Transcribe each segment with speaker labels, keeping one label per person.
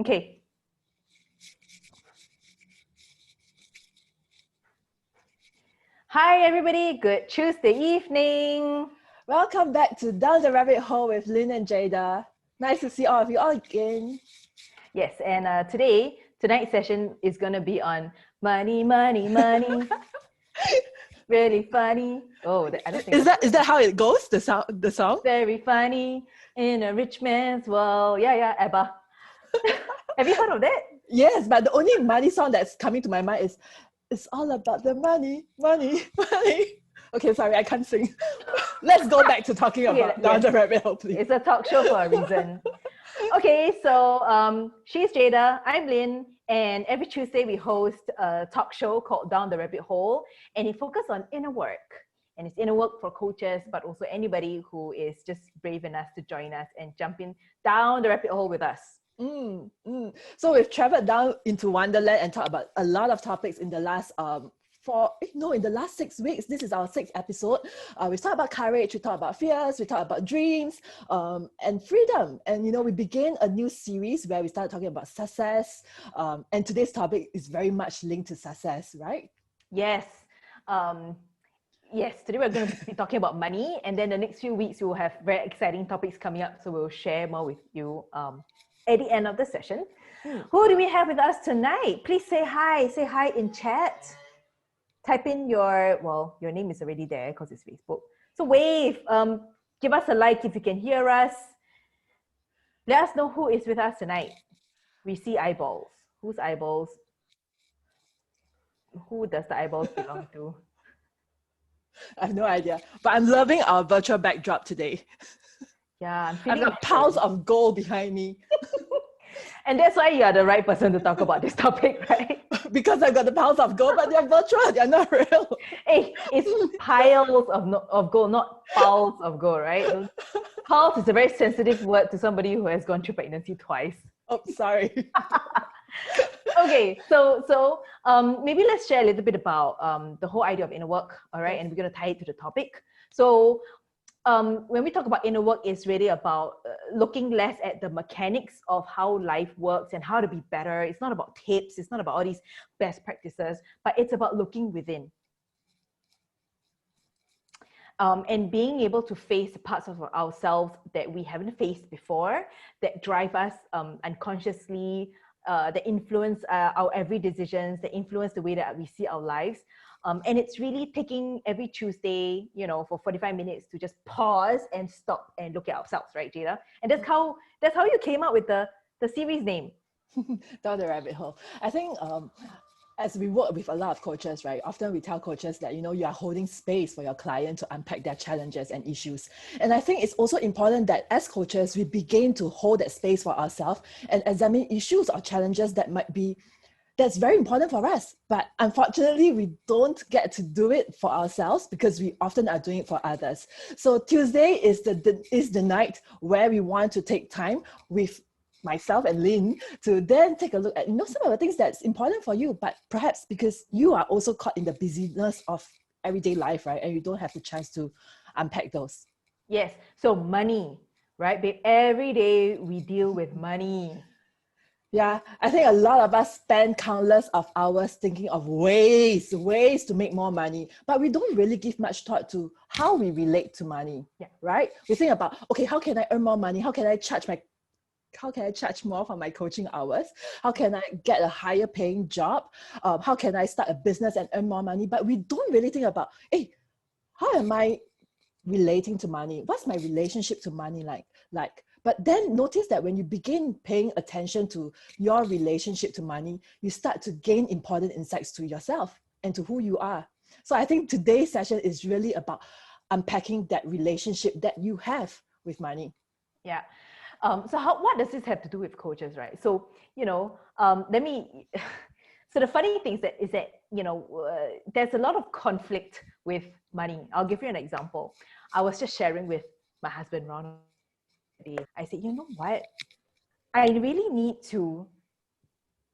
Speaker 1: Okay. Hi, everybody. Good Tuesday evening.
Speaker 2: Welcome back to Down the Rabbit Hole with Lin and Jada. Nice to see all of you all again.
Speaker 1: Yes, and tonight's session is going to be on money, money, money. Really funny. Oh, I don't think
Speaker 2: is that how it goes? The song?
Speaker 1: Very funny in a rich man's world. Yeah, ABBA. Have you heard of that?
Speaker 2: Yes, but the only money song that's coming to my mind is "It's all about the money, money, money." Okay, sorry, I can't sing. Let's go back to talking about Down the Rabbit Hole, please.
Speaker 1: It's a talk show for a reason. Okay, so she's Jada, I'm Lin, and every Tuesday we host a talk show called Down the Rabbit Hole, and it focuses on inner work. And it's inner work for coaches, but also anybody who is just brave enough to join us and jump in down the rabbit hole with us.
Speaker 2: So we've traveled down into Wonderland and talked about a lot of topics in the last in the last 6 weeks. This is our 6th episode. We talked about courage, we talked about fears, we talked about dreams, and freedom. And we began a new series where we started talking about success. And today's topic is very much linked to success, right?
Speaker 1: Yes. Yes, today we're going to be talking about money, and then the next few weeks we will have very exciting topics coming up, so we'll share more with you at the end of the session. Who do we have with us tonight? Please say hi in chat. Type in your name is already there because it's Facebook. So wave, give us a like if you can hear us. Let us know who is with us tonight. We see eyeballs. Whose eyeballs? Who does the eyeballs belong to?
Speaker 2: I have no idea, but I'm loving our virtual backdrop today.
Speaker 1: Yeah, I'm feeling
Speaker 2: I've got piles of gold behind me.
Speaker 1: And that's why you are the right person to talk about this topic, right?
Speaker 2: Because I've got the piles of gold, but they're virtual, they're not real.
Speaker 1: Hey, it's piles of gold, not piles of gold, right? Piles is a very sensitive word to somebody who has gone through pregnancy twice.
Speaker 2: Oh, sorry.
Speaker 1: Okay, so maybe let's share a little bit about the whole idea of inner work, all right? And we're going to tie it to the topic. So when we talk about inner work, it's really about looking less at the mechanics of how life works and how to be better. It's not about tips, it's not about all these best practices, but it's about looking within. And being able to face parts of ourselves that we haven't faced before, that drive us unconsciously, that influence our every decisions, that influence the way that we see our lives. And it's really taking every Tuesday, for 45 minutes to just pause and stop and look at ourselves, right, Jada? And that's how you came up with the series name.
Speaker 2: Down the Rabbit Hole. I think as we work with a lot of coaches, right, often we tell coaches that, you are holding space for your client to unpack their challenges and issues. And I think it's also important that as coaches, we begin to hold that space for ourselves and examine issues or challenges that's very important for us. But unfortunately, we don't get to do it for ourselves because we often are doing it for others. So Tuesday is the night where we want to take time with myself and Lin to then take a look at some of the things that's important for you, but perhaps because you are also caught in the busyness of everyday life, right? And you don't have the chance to unpack those.
Speaker 1: Yes. So money, right? But every day we deal with money.
Speaker 2: Yeah, I think a lot of us spend countless of hours thinking of ways to make more money, but we don't really give much thought to how we relate to money, right? We think about, okay, how can I earn more money? How can I charge more for my coaching hours? How can I get a higher paying job? How can I start a business and earn more money? But we don't really think about, hey, how am I relating to money? What's my relationship to money like? But then notice that when you begin paying attention to your relationship to money, you start to gain important insights to yourself and to who you are. So I think today's session is really about unpacking that relationship that you have with money.
Speaker 1: Yeah. So what does this have to do with coaches, right? So, so the funny thing is that there's a lot of conflict with money. I'll give you an example. I was just sharing with my husband, Ron. I said, you know what? I really need to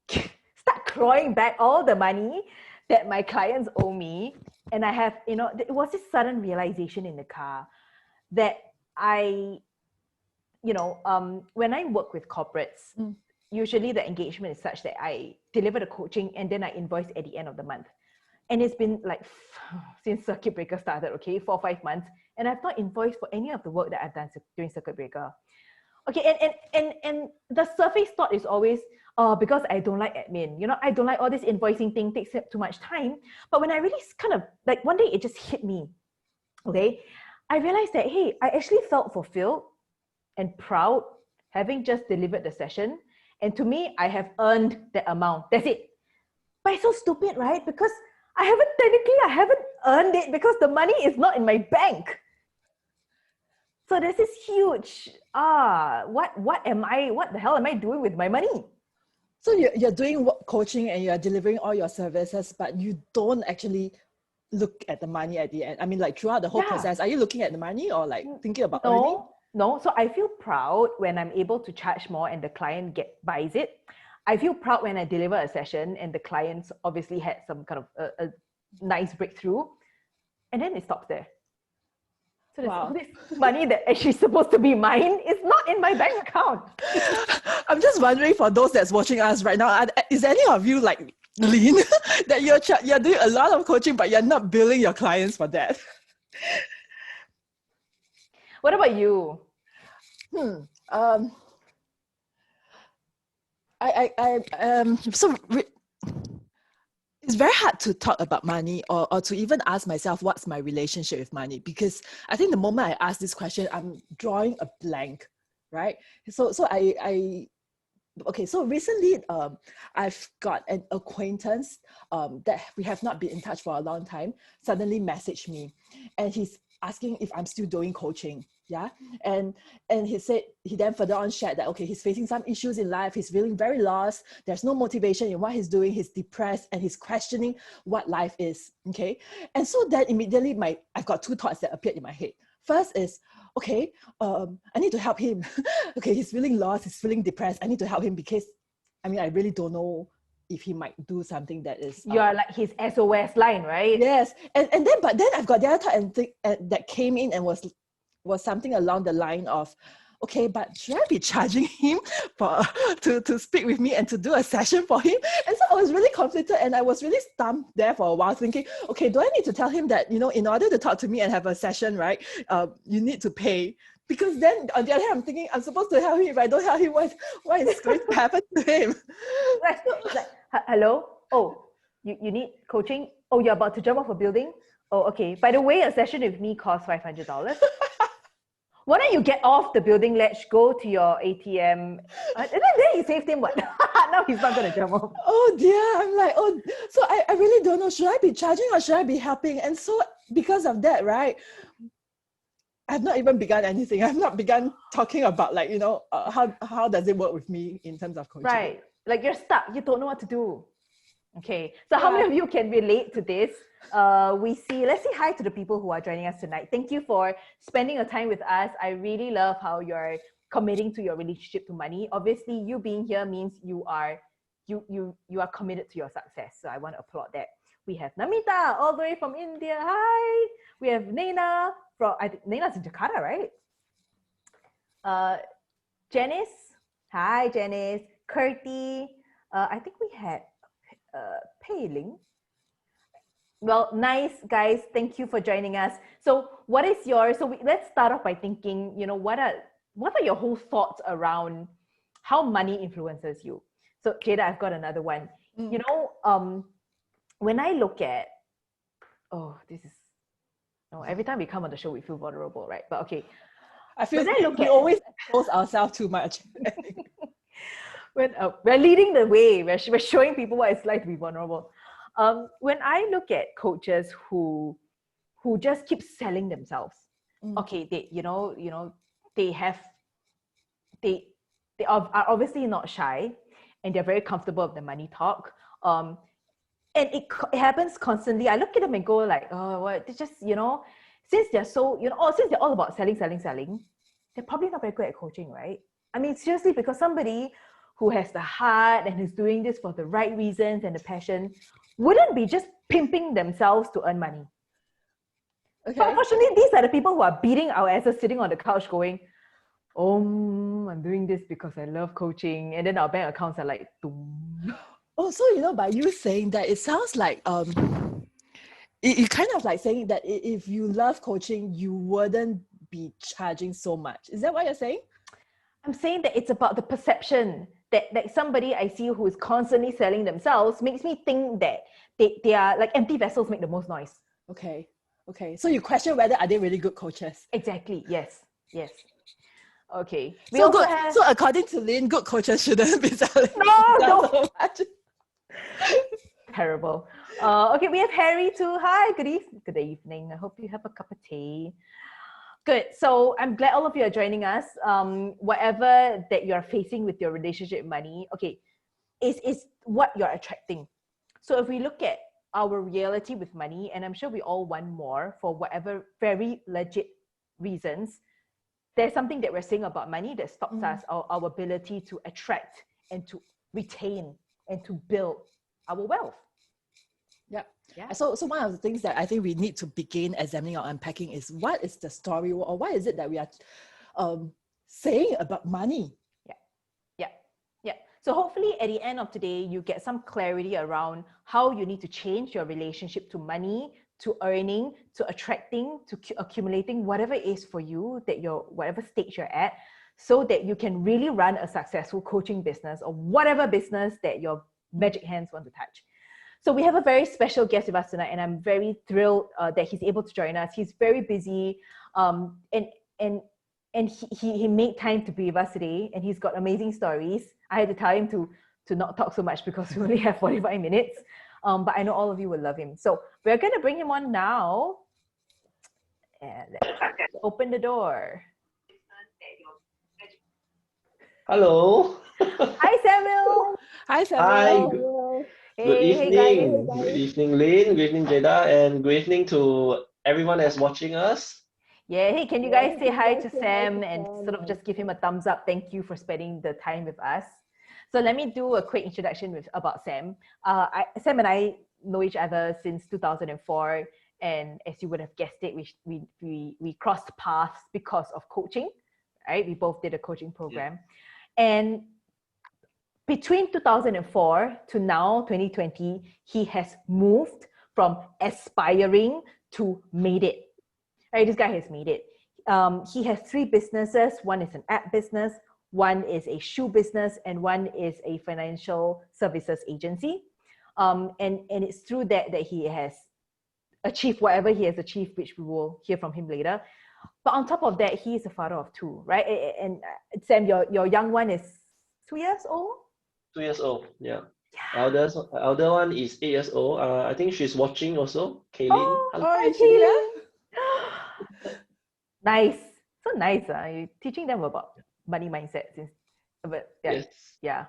Speaker 1: start clawing back all the money that my clients owe me. And I have, it was this sudden realization in the car that when I work with corporates, usually the engagement is such that I deliver the coaching and then I invoice at the end of the month. And it's been like since circuit breaker started, okay, 4 or 5 months, and I've not invoiced for any of the work that I've done during circuit breaker. Okay, and the surface thought is always, because I don't like admin, you know, I don't like all this invoicing thing, takes up too much time. But when I really kind of, like one day it just hit me, okay, I realized that, hey, I actually felt fulfilled and proud having just delivered the session. And to me, I have earned that amount. That's it. But it's so stupid, right? Because I haven't earned it because the money is not in my bank. So there's this huge, what the hell am I doing with my money?
Speaker 2: So you're doing coaching and you're delivering all your services, but you don't actually look at the money at the end. I mean, like throughout the whole process, are you looking at the money or like thinking about earning?
Speaker 1: No. So I feel proud when I'm able to charge more and the client buys it. I feel proud when I deliver a session and the clients obviously had some kind of a nice breakthrough, and then it stops there. So there's all this money that actually supposed to be mine is not in my bank account.
Speaker 2: I'm just wondering, for those that's watching us right now, is any of you like Lin, that you're doing a lot of coaching but you're not billing your clients for that?
Speaker 1: What about you?
Speaker 2: It's very hard to talk about money or to even ask myself what's my relationship with money, because I think the moment I ask this question, I'm drawing a blank, right? So recently I've got an acquaintance that we have not been in touch for a long time suddenly messaged me, and he's asking if I'm still doing coaching. Yeah. And he said, he then further on shared that, okay, he's facing some issues in life. He's feeling very lost. There's no motivation in what he's doing. He's depressed and he's questioning what life is. Okay. And so then immediately I've got two thoughts that appeared in my head. First is, okay, I need to help him. Okay, he's feeling lost. He's feeling depressed. I need to help him because, I mean, I really don't know if he might do something that is...
Speaker 1: You're like his SOS line, right?
Speaker 2: Yes. But then I've got the other thought that came in and was something along the line of, okay, but should I be charging him to speak with me and to do a session for him? And so I was really conflicted and I was really stumped there for a while thinking, okay, do I need to tell him that, you know, in order to talk to me and have a session, right, you need to pay? Because then on the other hand, I'm thinking, I'm supposed to help him. If I don't help him, what is going to happen to him?
Speaker 1: Like, hello? Oh, you need coaching? Oh, you're about to jump off a building? Oh, okay. By the way, a session with me costs $500. Why don't you get off the building ledge, go to your ATM, and then you saved him what? Now he's not going to jump off.
Speaker 2: Oh dear, I'm like, so I really don't know, should I be charging or should I be helping? And so because of that, right, I've not even begun anything. I've not begun talking about, like, you know, how does it work with me in terms of coaching?
Speaker 1: Right, like you're stuck, you don't know what to do. Okay, so how many of you can relate to this? Let's say hi to the people who are joining us tonight. Thank you for spending your time with us. I really love how you're committing to your relationship to money. Obviously, you being here means you are committed to your success. So I want to applaud that. We have Namita all the way from India. Hi. We have Naina I think Naina's in Jakarta, right? Janice. Hi, Janice. Kurti. I think we had Pei Ling. Well, nice guys. Thank you for joining us. So what is let's start off by thinking, you know, what are your whole thoughts around how money influences you? So Jada, I've got another one. You know, when I look at, every time we come on the show, we feel vulnerable, right? But okay.
Speaker 2: I feel we always expose ourselves too much.
Speaker 1: When we're leading the way, we're showing people what it's like to be vulnerable. When I look at coaches who just keep selling themselves, okay, they are obviously not shy, and they're very comfortable with the money talk. And it happens constantly. I look at them and go like, oh, what? They just, you know, since they're so, you know, since they're all about selling, they're probably not very good at coaching, right? I mean, seriously, because somebody who has the heart and is doing this for the right reasons and the passion wouldn't be just pimping themselves to earn money. Okay. But unfortunately, these are the people who are beating our asses sitting on the couch going, I'm doing this because I love coaching. And then our bank accounts are like, doom.
Speaker 2: Oh, so by you saying that, it sounds like you kind of like saying that if you love coaching, you wouldn't be charging so much. Is that what you're saying?
Speaker 1: I'm saying that it's about the perception that somebody I see who is constantly selling themselves makes me think that they are like empty vessels make the most noise.
Speaker 2: Okay. So you question whether are they really good coaches?
Speaker 1: Exactly. Yes. Okay.
Speaker 2: So good. So according to Lin, good coaches shouldn't be selling so much.
Speaker 1: Terrible. Okay, we have Harry too. Hi, good evening. I hope you have a cup of tea. Good. So I'm glad all of you are joining us. Whatever that you're facing with your relationship money, okay, is what you're attracting. So if we look at our reality with money, and I'm sure we all want more for whatever very legit reasons, there's something that we're saying about money that stops us, our ability to attract and to retain and to build our wealth.
Speaker 2: Yeah. So one of the things that I think we need to begin examining or unpacking is what is the story, or what is it that we are saying about money?
Speaker 1: Yeah. So hopefully at the end of today, you get some clarity around how you need to change your relationship to money, to earning, to attracting, to accumulating, whatever it is for you, that whatever stage you're at, so that you can really run a successful coaching business or whatever business that your magic hands want to touch. So we have a very special guest with us tonight, and I'm very thrilled that he's able to join us. He's very busy, and he made time to be with us today, and he's got amazing stories. I had to tell him to not talk so much because we only have 45 minutes, but I know all of you will love him. So we're going to bring him on now, and let's open the door.
Speaker 3: Hello.
Speaker 1: Hi, Samuel.
Speaker 2: Hi, Samuel.
Speaker 3: Hi.
Speaker 1: Hey,
Speaker 3: Good evening.
Speaker 1: hey guys.
Speaker 3: Good evening, Lin. Good evening, Jada. And good evening to everyone that's watching us.
Speaker 1: Yeah, hey, can you guys say hi to Sam and sort of just give him a thumbs up? Thank you for spending the time with us. So let me do a quick introduction about Sam. Sam and I know each other since 2004. And as you would have guessed it, we crossed paths because of coaching, right? We both did a coaching program. Yeah. And between 2004 to now, 2020, he has moved from aspiring to made it. Right, this guy has made it. He has 3 businesses. One is an app business, one is a shoe business, and one is a financial services agency. And it's through that he has achieved whatever he has achieved, which we will hear from him later. But on top of that, he is a father of 2, right? And Sam, your young one is 2 years old?
Speaker 3: 2 years old, yeah. Elder one is 8 years old. I think she's watching also. Kaylin.
Speaker 2: Hi, Kaylin.
Speaker 1: Nice. So nice. You're teaching them about money mindset
Speaker 3: Yes.
Speaker 1: Yeah.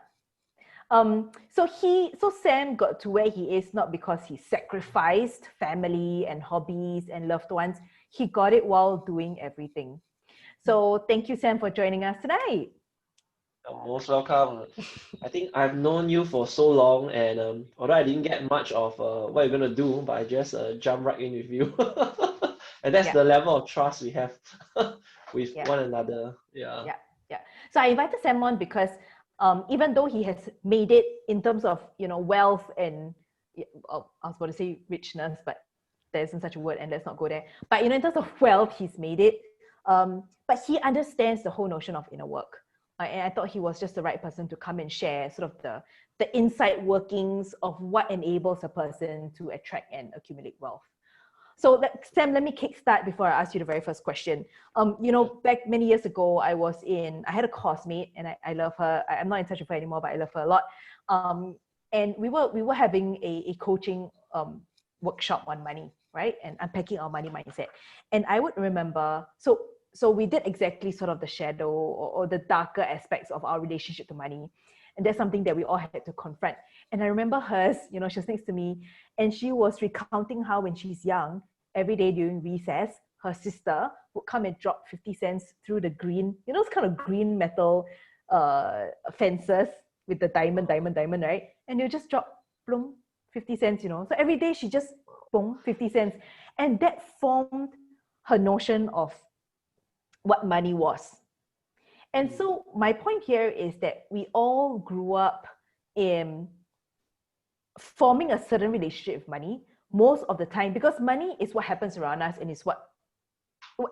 Speaker 1: So Sam got to where he is not because he sacrificed family and hobbies and loved ones. He got it while doing everything. So thank you, Sam, for joining us tonight.
Speaker 3: You're most welcome. I think I've known you for so long, and although I didn't get much of what you're gonna do, but I just jump right in with you. And that's the level of trust we have with one another. Yeah.
Speaker 1: So I invited Sam on because even though he has made it in terms of wealth and I was about to say richness, but there isn't such a word, and let's not go there. But in terms of wealth, he's made it. But he understands the whole notion of inner work. And I thought he was just the right person to come and share sort of the inside workings of what enables a person to attract and accumulate wealth. So Sam, let me kickstart before I ask you the very first question. Back many years ago, I had a coursemate, and I love her. I'm not in touch with her anymore, but I love her a lot. And we were having a coaching workshop on money, right? And unpacking our money mindset. And I would remember, so we did exactly sort of the shadow or the darker aspects of our relationship to money. And that's something that we all had to confront. And I remember hers, she was next to me, and she was recounting how when she's young, every day during recess, her sister would come and drop 50 cents through the green, those kind of green metal fences with the diamond, right? And they'll just drop, boom, 50 cents, So every day she just, boom, 50 cents. And that formed her notion of what money was. And so my point here is that we all grew up in forming a certain relationship with money most of the time, because money is what happens around us and is what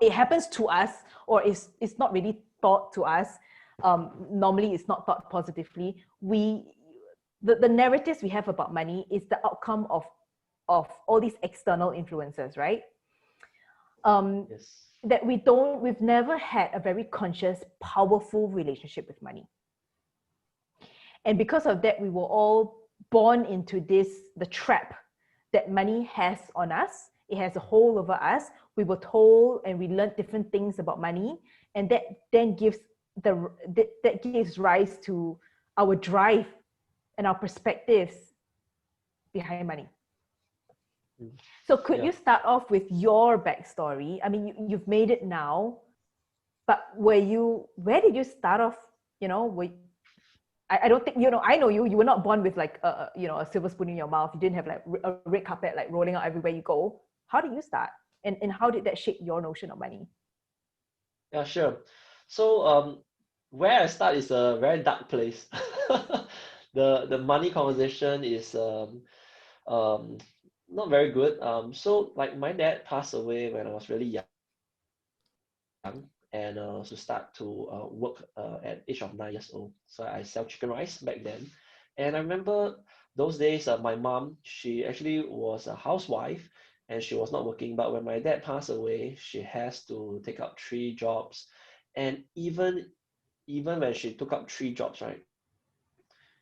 Speaker 1: it happens to us, or it's not really thought to us. Normally it's not thought positively. The narratives we have about money is the outcome of all these external influences, right?
Speaker 3: Yes.
Speaker 1: That we've never had a very conscious, powerful relationship with money. And because of that, we were all born into the trap that money has on us. It has a hold over us. We were told and we learned different things about money, and that then gives rise to our drive and our perspectives behind money. So could you start off with your backstory? I mean, you've made it now, but where did you start off? I don't think, I know you were not born with like a silver spoon in your mouth. You didn't have like a red carpet like rolling out everywhere you go. How did you start? And how did that shape your notion of money?
Speaker 3: Yeah, sure. So where I start is a very dark place. The money conversation is not very good. So like my dad passed away when I was really young, and to start to work at age of 9 years old. So I sell chicken rice back then, and I remember those days. My mom, she actually was a housewife, and she was not working. But when my dad passed away, she has to take up 3 jobs, and even when she took up 3 jobs, right,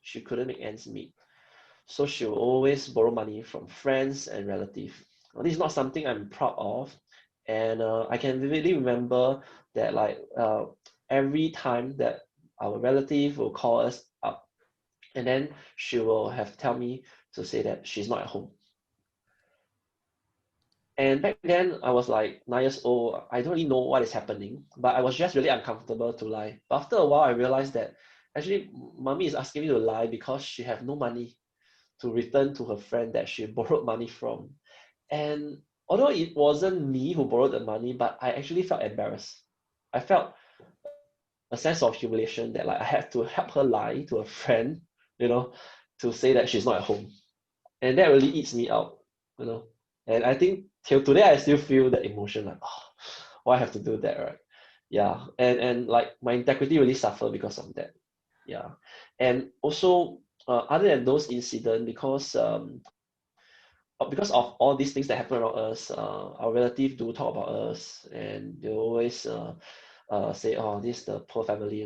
Speaker 3: she couldn't make ends meet. So she will always borrow money from friends and relatives. Well, this is not something I'm proud of. And I can vividly remember that like every time that our relative will call us up, and then she will have to tell me to say that she's not at home. And back then I was like 9 years old. I don't really know what is happening, but I was just really uncomfortable to lie. But after a while, I realized that actually mommy is asking me to lie because she have no money to return to her friend that she borrowed money from. And although it wasn't me who borrowed the money, but I actually felt embarrassed. I felt a sense of humiliation that like I had to help her lie to a friend, to say that she's not at home. And that really eats me out. And I think till today I still feel the emotion like, oh, why I have to do that, right? Yeah. And like my integrity really suffered because of that. Yeah. And also other than those incidents, because of all these things that happen around us, our relatives do talk about us, and they always say, oh, this is the poor family,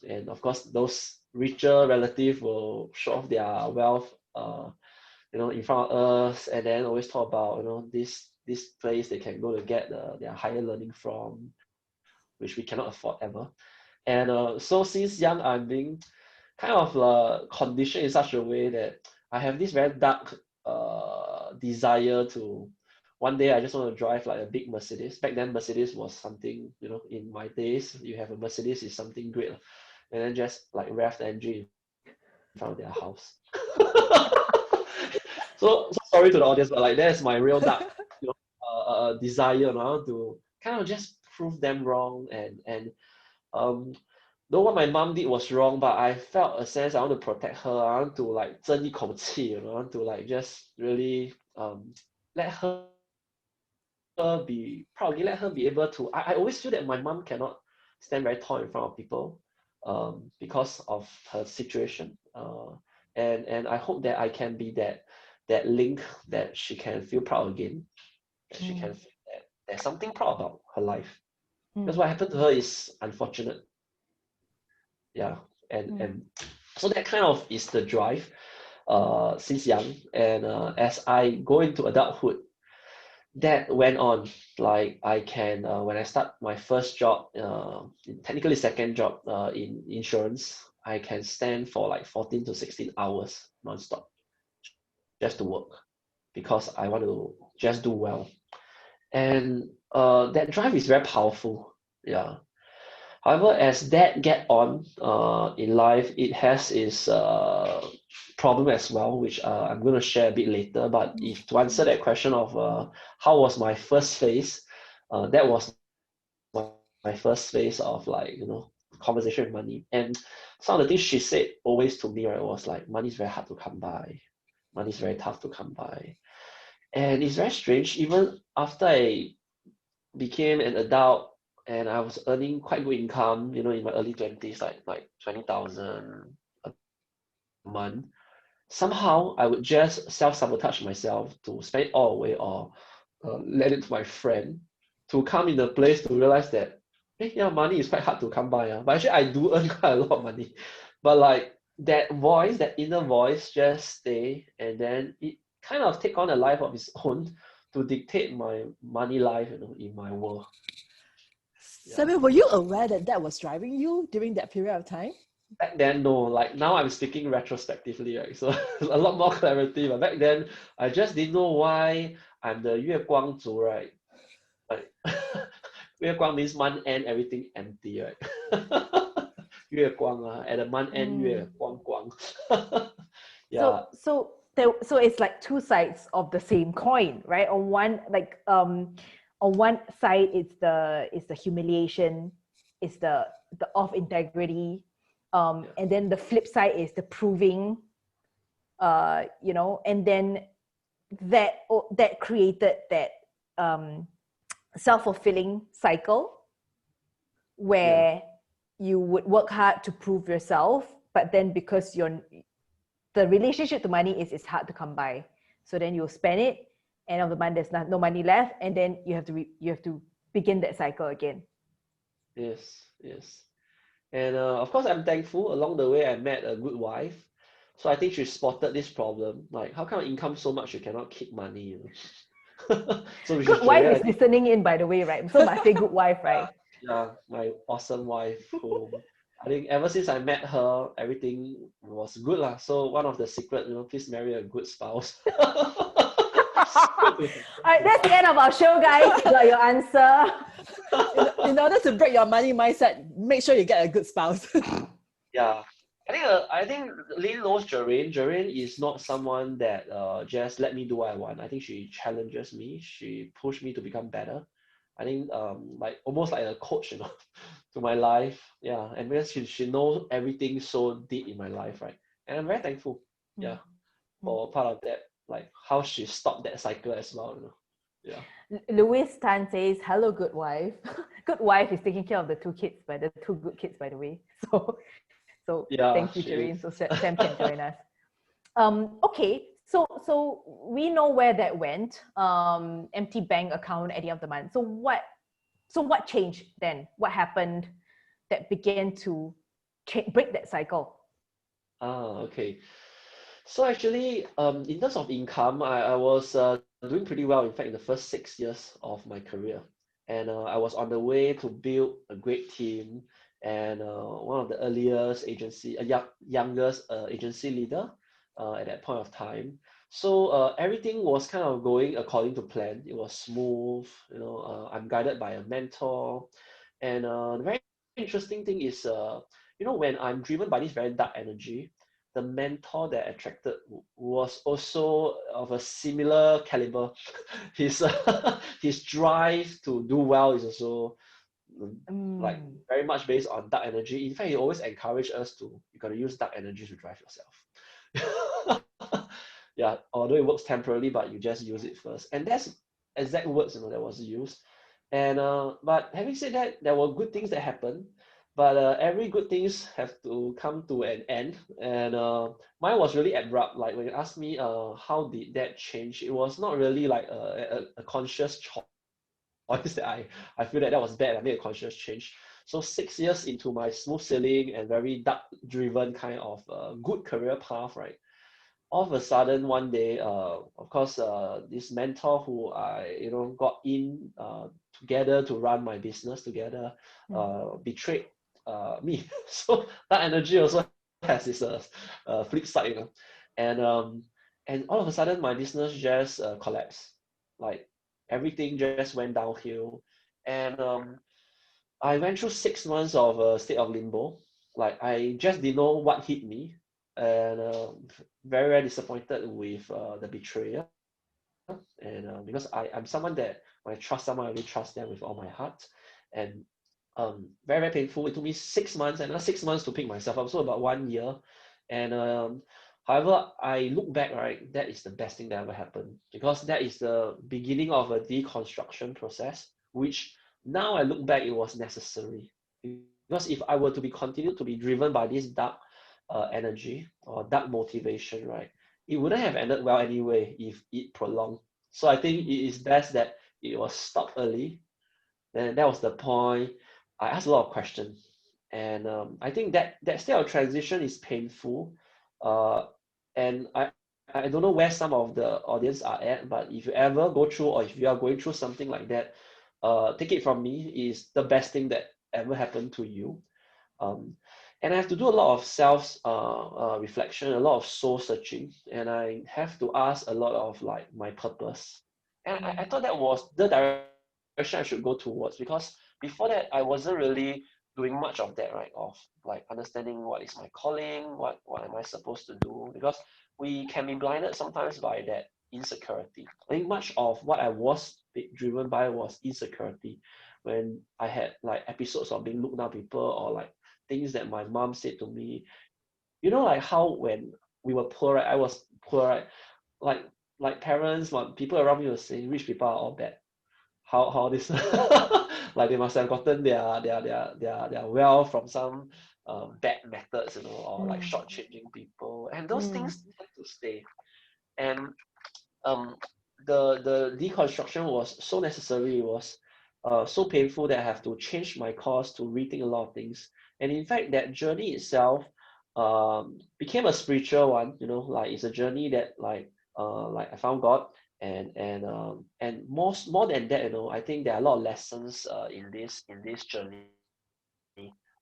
Speaker 3: And of course, those richer relatives will show off their wealth, in front of us, and then always talk about, this place they can go to get their higher learning from, which we cannot afford ever. And so since young, I'm being kind of conditioned in such a way that I have this very dark desire to one day I just want to drive like a big Mercedes. Back then Mercedes was something, in my days, you have a Mercedes is something great. And then just like rev the engine in front of their house. so sorry to the audience, but like that's my real dark desire now to kind of just prove them wrong. And though what my mom did was wrong, but I felt a sense I want to protect her. I want to like 争一口气, I want to like just really let her be proudly, let her be able to. I always feel that my mom cannot stand very tall in front of people because of her situation. And I hope that I can be that link that she can feel proud again, that she can feel that there's something proud about her life. Because what happened to her is unfortunate. Yeah, and so that kind of is the drive since young. And as I go into adulthood, that went on. Like I can when I start my first job, technically second job in insurance, I can stand for like 14 to 16 hours non-stop just to work because I want to just do well. And that drive is very powerful. Yeah. However, as that get on in life, it has its problem as well, which I'm going to share a bit later. But if to answer that question of how was my first phase, that was my first phase of like, conversation with money. And some of the things she said always to me, right, was like, money is very hard to come by. Money is very tough to come by. And it's very strange, even after I became an adult and I was earning quite good income, in my early 20s, like 20,000 a month. Somehow I would just self-sabotage myself to spend it all away or lend it to my friend to come in the place to realize that, yeah, money is quite hard to come by. But actually I do earn quite a lot of money. But like that voice, that inner voice just stay, and then it kind of take on a life of its own to dictate my money life, in my world.
Speaker 2: Samuel, were you aware that was driving you during that period of time?
Speaker 3: Back then, no. Like now, I'm speaking retrospectively, right? So a lot more clarity. But back then, I just didn't know why I'm the 月光族, right? Like 月光 means month end, everything empty, right? 月光 at the month end, 月光光. Yeah.
Speaker 1: So it's like two sides of the same coin, right? On one side, it's the humiliation, it's the off integrity, and then the flip side is the proving, and then that created that self-fulfilling cycle where you would work hard to prove yourself, but then because the relationship to money is hard to come by, so then you'll spend it, end of the month there's no money left, and then you have to begin that cycle again.
Speaker 3: Yes. And of course, I'm thankful along the way I met a good wife. So I think she spotted this problem. Like, how come income so much you cannot keep money? So
Speaker 1: Good wife is listening in, by the way, right? So must say good wife, right?
Speaker 3: Yeah, my awesome wife who I think ever since I met her, everything was good lah. So one of the secret, please marry a good spouse.
Speaker 1: All right, that's the end of our show, guys. You got your answer.
Speaker 2: In order to break your money mindset, make sure you get a good spouse.
Speaker 3: Yeah. I think Lin knows Jareen. Jareen is not someone that just let me do what I want. I think she challenges me. She pushed me to become better. I think like almost like a coach, to my life. Yeah, and because she knows everything so deep in my life, right? And I'm very thankful, for part of that, like how she stopped that cycle as well. Yeah.
Speaker 1: Louis Tan says, "Hello, good wife." Good wife is taking care of the two good kids, by the way. So
Speaker 3: Yeah,
Speaker 1: thank you, Jareen. So Sam can join us. Okay, so we know where that went. Empty bank account at the end of the month. So what changed then? What happened that began to break that cycle?
Speaker 3: Okay. So actually, in terms of income, I was doing pretty well. In fact, in the first 6 years of my career, and I was on the way to build a great team, and one of the earliest youngest agency leader at that point of time. So everything was kind of going according to plan. It was smooth. I'm guided by a mentor, and the very interesting thing is, when I'm driven by this very dark energy, the mentor that I attracted was also of a similar caliber. His drive to do well is also like very much based on dark energy. In fact, he always encouraged us you gotta use dark energy to drive yourself. Yeah, although it works temporarily, but you just use it first. And that's exact words that was used. And but having said that, there were good things that happened. But every good things have to come to an end, and mine was really abrupt. Like when you ask me, how did that change? It was not really like a conscious choice that I feel that was bad. I made a conscious change. So 6 years into my smooth sailing and very dark-driven kind of good career path, right? All of a sudden, one day, of course, this mentor who I got in together to run my business together, betrayed me. So that energy also has this flip side, and all of a sudden my business just collapsed. Like everything just went downhill, and I went through 6 months of a state of limbo. Like I just didn't know what hit me, and very, very disappointed with the betrayal. And because I'm someone that when I trust someone, I really trust them with all my heart. And very, very painful. It took me 6 months, another 6 months to pick myself up, so about 1 year. And however, I look back, right, that is the best thing that ever happened, because that is the beginning of a deconstruction process, which now I look back, it was necessary. Because if I were to be continued to be driven by this dark energy or dark motivation, right, it wouldn't have ended well anyway if it prolonged. So I think it is best that it was stopped early. Then that was the point. I asked a lot of questions, and I think that state of transition is painful, uh, and I don't know where some of the audience are at, but if you ever go through, or if you are going through something like that, take it from me, is the best thing that ever happened to you. Um, and I have to do a lot of self reflection, a lot of soul searching, and I have to ask a lot of like my purpose. And I thought that was the direction I should go towards, because before that I wasn't really doing much of that, right? Of like understanding what is my calling, what am I supposed to do? Because we can be blinded sometimes by that insecurity. I think much of what I was driven by was insecurity, when I had like episodes of being looked down people, or like things that my mom said to me. You know, like how when we were poor, right? I was poor, right? Like like parents, like people around me were saying rich people are all bad. How this like they must have gotten their wealth from some bad methods, you know, or like shortchanging people, and those things tend to stay. And um the deconstruction was so necessary. It was so painful that I have to change my course, to rethink a lot of things. And in fact, that journey itself became a spiritual one. You know, like it's a journey that like I found God, and more than that, you know, I think there are a lot of lessons in this journey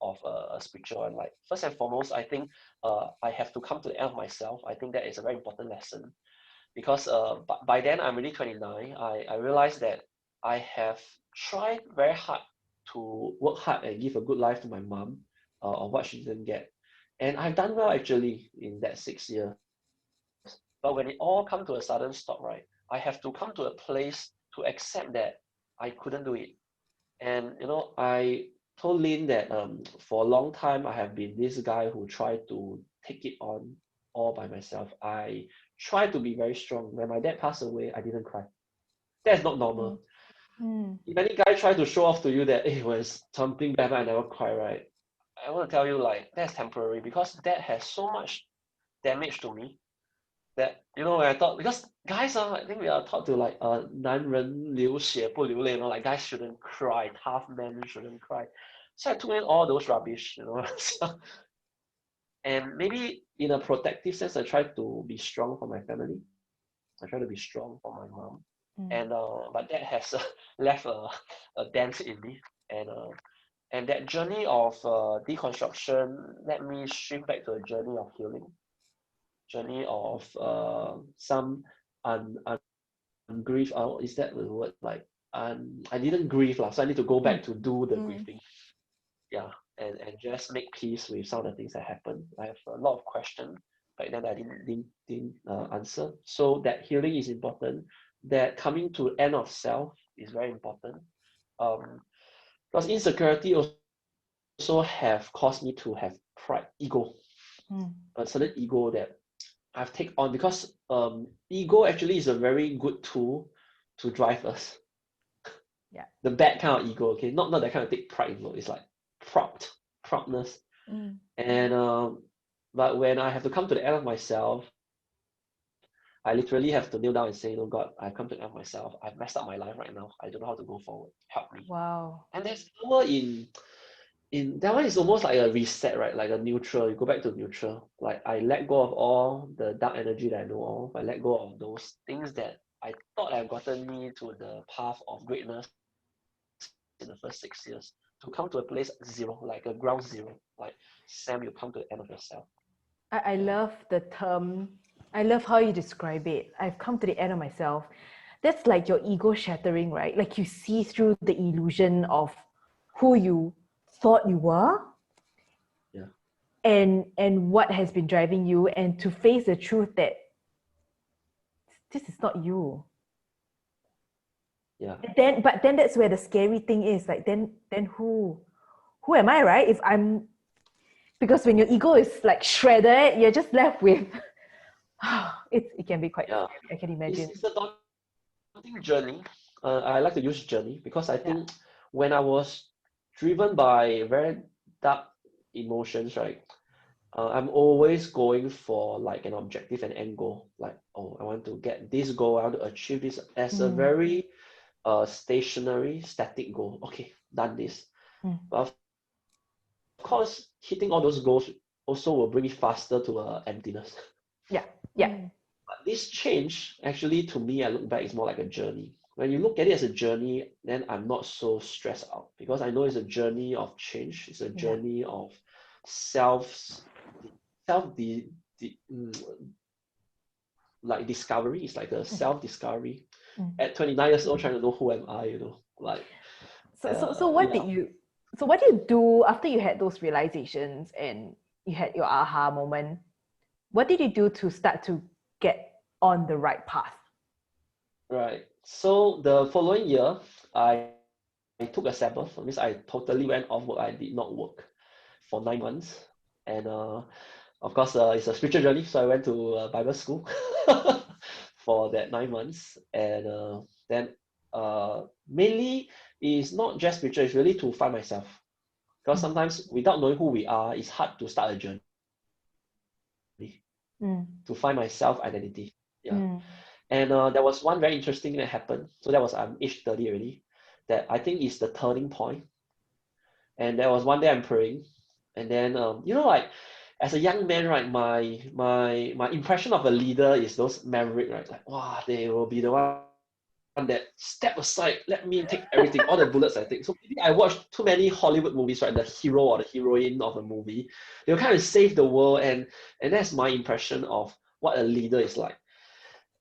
Speaker 3: of a spiritual one. Like first and foremost, I think I have to come to the end of myself. I think that is a very important lesson, because by then I'm really 29. I realized that I have tried very hard to work hard and give a good life to my mom, of what she didn't get. And I've done well actually in that 6 years. But when it all come to a sudden stop, right, I have to come to a place to accept that I couldn't do it. And you know, I told Lin that for a long time I have been this guy who tried to take it on all by myself. I tried to be very strong. When my dad passed away, I didn't cry. That's not normal. If any guy try to show off to you that it was something bad, I never cry, right? I want to tell you, like, that's temporary, because that has so much damage to me that, you know, when I thought, because guys are, I think we are taught to like 男人流血不流泪, you know, like guys shouldn't cry, tough men shouldn't cry. So I took in all those rubbish, you know. And maybe in a protective sense, I try to be strong for my family. I try to be strong for my mom. And but that has left a dent in me. And that journey of deconstruction let me shift back to a journey of healing, journey of some grief. Is that the word? Like I didn't grieve lah, so I need to go back to do the grieving. Yeah, and just make peace with some of the things that happened. I have a lot of questions back then I didn't answer. So that healing is important. That coming to end of self is very important. Because insecurity also have caused me to have pride, ego, a certain ego that I've taken on, because ego actually is a very good tool to drive us.
Speaker 1: Yeah.
Speaker 3: The bad kind of ego, okay, not that kind of take pride in. It's like proudness. And but when I have to come to the end of myself, I literally have to kneel down and say, "No, God, I've come to the end of myself. I've messed up my life right now. I don't know how to go forward. Help me."
Speaker 1: Wow.
Speaker 3: And there's power in that one. Is almost like a reset, right? Like a neutral. You go back to neutral. Like I let go of all the dark energy that I know of. I let go of those things that I thought have gotten me to the path of greatness in the first 6 years, to come to a place zero, like a ground zero. Like Sam, you come to the end of yourself.
Speaker 1: I love the term. I love how you describe it. I've come to the end of myself. That's like your ego shattering, right? Like you see through the illusion of who you thought you were, and what has been driving you, and to face the truth that this is not you.
Speaker 3: Yeah.
Speaker 1: But then that's where the scary thing is. Like then who who am I, right? Because when your ego is like shredded, you're just left with, it can be quite scary, I can imagine.
Speaker 3: It's a daunting journey. I like to use journey because I think when I was driven by very dark emotions, right? I'm always going for like an objective and end goal. Like, oh, I want to get this goal, I want to achieve this as a very stationary, static goal. Okay, done this. But of course, hitting all those goals also will bring it faster to emptiness.
Speaker 1: Yeah.
Speaker 3: But this change, actually, to me, I look back, it's more like a journey. When you look at it as a journey, then I'm not so stressed out because I know it's a journey of change. It's a journey of like discovery. It's like a self-discovery. At 29 years old, trying to know who am I, like.
Speaker 1: So what did you do after you had those realizations and you had your aha moment? What did you do to start to get on the right path?
Speaker 3: Right. So the following year, I took a Sabbath. That means I totally went off work. I did not work for 9 months. And of course, it's a spiritual journey. So I went to Bible school for that 9 months. And then mainly it's not just spiritual, it's really to find myself. Because sometimes without knowing who we are, it's hard to start a journey. To find my self-identity. And there was one very interesting thing that happened. So that was I'm age 30 already. That I think is the turning point. And there was one day I'm praying, and then like as a young man, right, my impression of a leader is those maverick, right? Like, wow, they will be the one that step aside, let me take everything, all the bullets I take. So maybe I watched too many Hollywood movies, right? The hero or the heroine of a movie, they'll kind of save the world, and that's my impression of what a leader is like.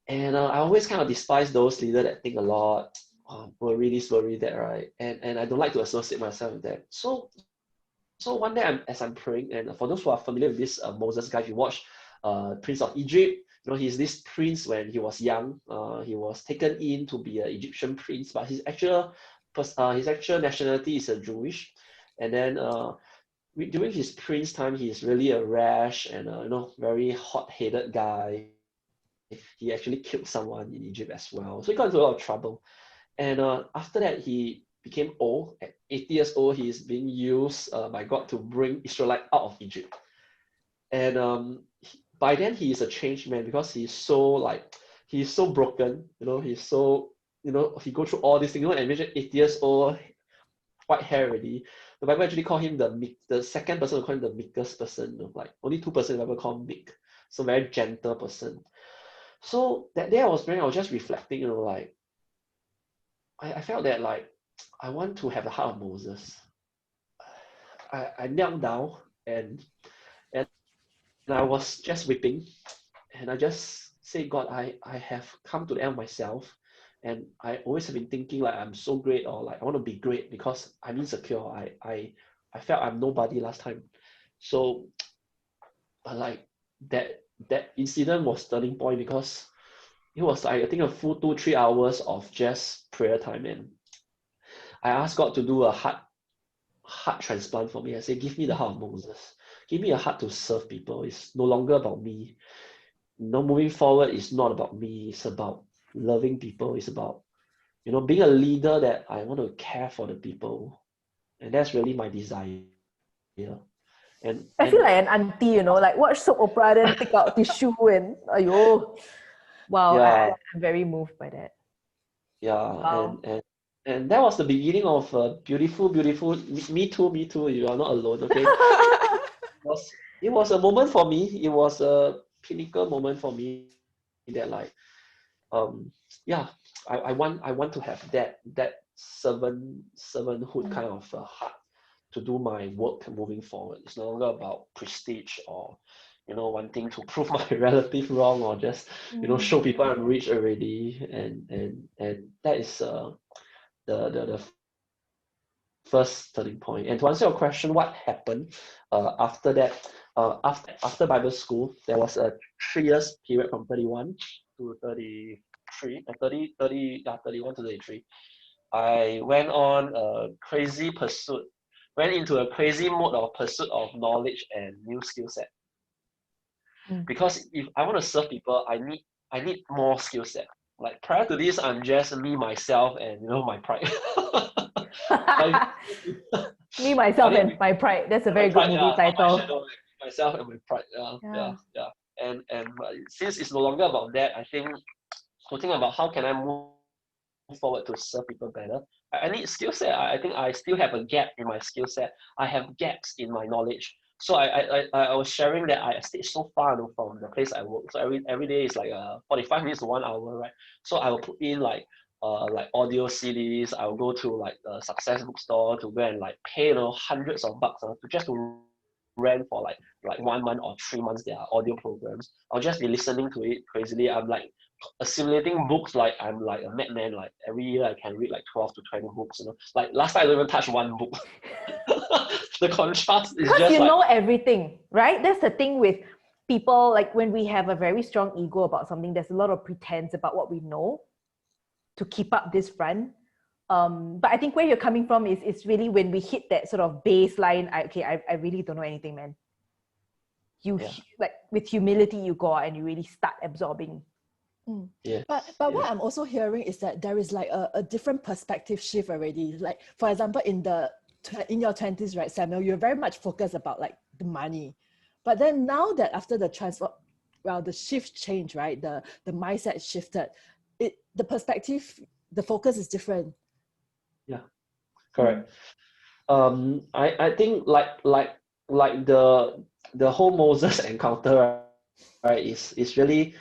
Speaker 3: And I always kind of despise those leaders that think a lot, worry this, worry that, right? And I don't like to associate myself with that. So one day as I'm praying, and for those who are familiar with this Moses guy, if you watch Prince of Egypt, he's this prince when he was young. He was taken in to be an Egyptian prince, but his actual nationality is a Jewish. And then during his prince time, he's really a rash and very hot-headed guy. He actually killed someone in Egypt as well. So he got into a lot of trouble. And after that, he became old. At 80 years old, he is being used by God to bring Israelite out of Egypt. And by then, he is a changed man because he's so broken. He's so, he go through all these things. And imagine 80 years old, white hair already. The Bible actually call him the second person to call him the meekest person. Like only 2% the Bible call meek. So very gentle person. So that day I was just reflecting, like I felt that like I want to have the heart of Moses. I knelt down and I was just weeping, and I just said, God, I have come to the end of myself, and I always have been thinking like I'm so great, or like I want to be great because I'm insecure. I felt I'm nobody last time. So like that incident was turning point because it was like I think a full 2-3 hours of just prayer time, and I asked God to do a heart transplant for me. I said, give me the heart of Moses. Give me a heart to serve people. It's no longer about me. Moving forward, it's not about me. It's about loving people. It's about, being a leader that I want to care for the people. And that's really my desire. And
Speaker 1: I feel like an auntie, like watch soap opera, then take out tissue and ayo. Wow,
Speaker 3: yeah,
Speaker 1: I'm very moved by that.
Speaker 3: yeah,
Speaker 1: Wow.
Speaker 3: and that was the beginning of beautiful. Me too. You are not alone, okay? It was a moment for me. It was a pinnacle moment for me that like, I want to have that servanthood kind of heart to do my work moving forward. It's no longer about prestige or wanting to prove my relative wrong or just show people I'm rich already, and that is the first turning point. And to answer your question, what happened after that? After Bible school, there was a 3 years period from 31 to 33, 31 to 33. I went on a crazy pursuit. went into a crazy mode of pursuit of knowledge and new skill set. Because if I want to serve people, I need more skill set. Like prior to this, I'm just me, myself, and my pride.
Speaker 1: Me, myself, and my pride. That's a very good movie title.
Speaker 3: My shadow, myself, and my pride. Yeah. And since it's no longer about that, I think thinking about how can I move forward to serve people better. I need skill set. I think I still have a gap in my skill set. I have gaps in my knowledge. So I was sharing that I stayed so far from the place I work. So every day is like 45 minutes to 1 hour, right? So I will put in like audio CDs. I will go to like a Success bookstore to go and like pay hundreds of bucks to just to rent for like 1 month or 3 months their audio programs. I'll just be listening to it crazily. I'm like assimilating books like I'm like a madman. Like every year I can read like 12 to 20 books. Like last time I don't even touch one book. The contrast is
Speaker 1: because
Speaker 3: just
Speaker 1: you know everything, right? That's the thing with people. Like when we have a very strong ego about something, there's a lot of pretense about what we know to keep up this front. But I think where you're coming from is really when we hit that sort of baseline. I really don't know anything, man. Like with humility, you go out and you really start absorbing.
Speaker 2: Yeah. But what I'm also hearing is that there is like a different perspective shift already. Like for example, in your 20s, right, Samuel, you're very much focused about like the money. But then now that after the the shift changed, right, the mindset shifted, the perspective, the focus is different.
Speaker 3: Yeah, correct. I think like the whole Moses encounter, right, is really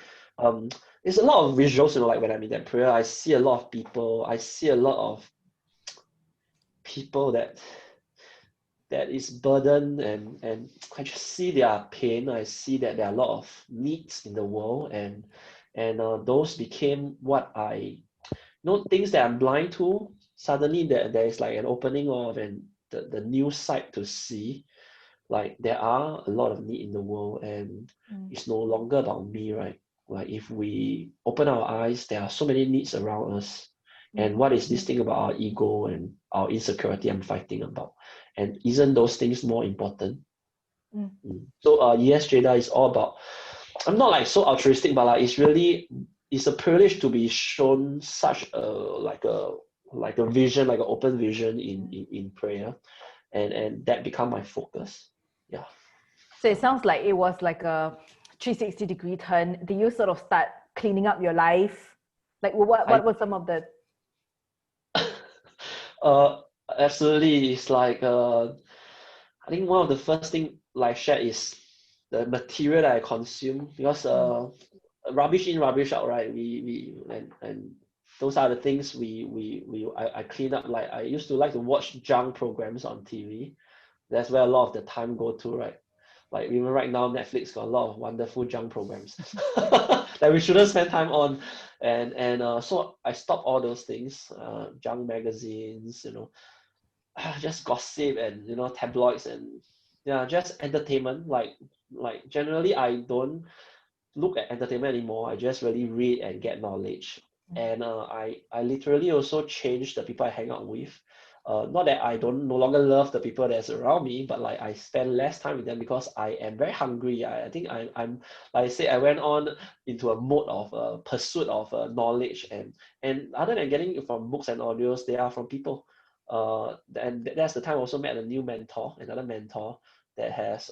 Speaker 3: it's a lot of visuals. Like when I'm in that prayer, I see a lot of people. I see a lot of people that is burdened, and I just see their pain. I see that there are a lot of needs in the world, and those became what I things that I'm blind to. Suddenly there is like an opening of the new sight to see. Like there are a lot of need in the world, and it's no longer about me, right? Like if we open our eyes, there are so many needs around us. And what is this thing about our ego and our insecurity I'm fighting about? And isn't those things more important? So yes, Jada, is all about, I'm not like so altruistic, but like it's a privilege to be shown such a vision, like an open vision in prayer, and that become my focus. Yeah.
Speaker 1: So it sounds like it was like a 360-degree turn. Did you sort of start cleaning up your life? Like what were some of the
Speaker 3: absolutely. It's like I think one of the first thing like shared is the material that I consume, because rubbish in, rubbish out, right? We and those are the things I clean up. Like I used to like to watch junk programs on TV. That's where a lot of the time go to, right? Like even right now, Netflix got a lot of wonderful junk programs that we shouldn't spend time on, and so I stopped all those things, junk magazines, just gossip and tabloids and just entertainment. Like generally, I don't look at entertainment anymore. I just really read and get knowledge, and I literally also change the people I hang out with. Not that I no longer love the people that's around me, but like I spend less time with them because I am very hungry. I think I'm like I said, I went on into a mode of pursuit of knowledge, and other than getting it from books and audios, they are from people. And that's the time I also met another mentor that has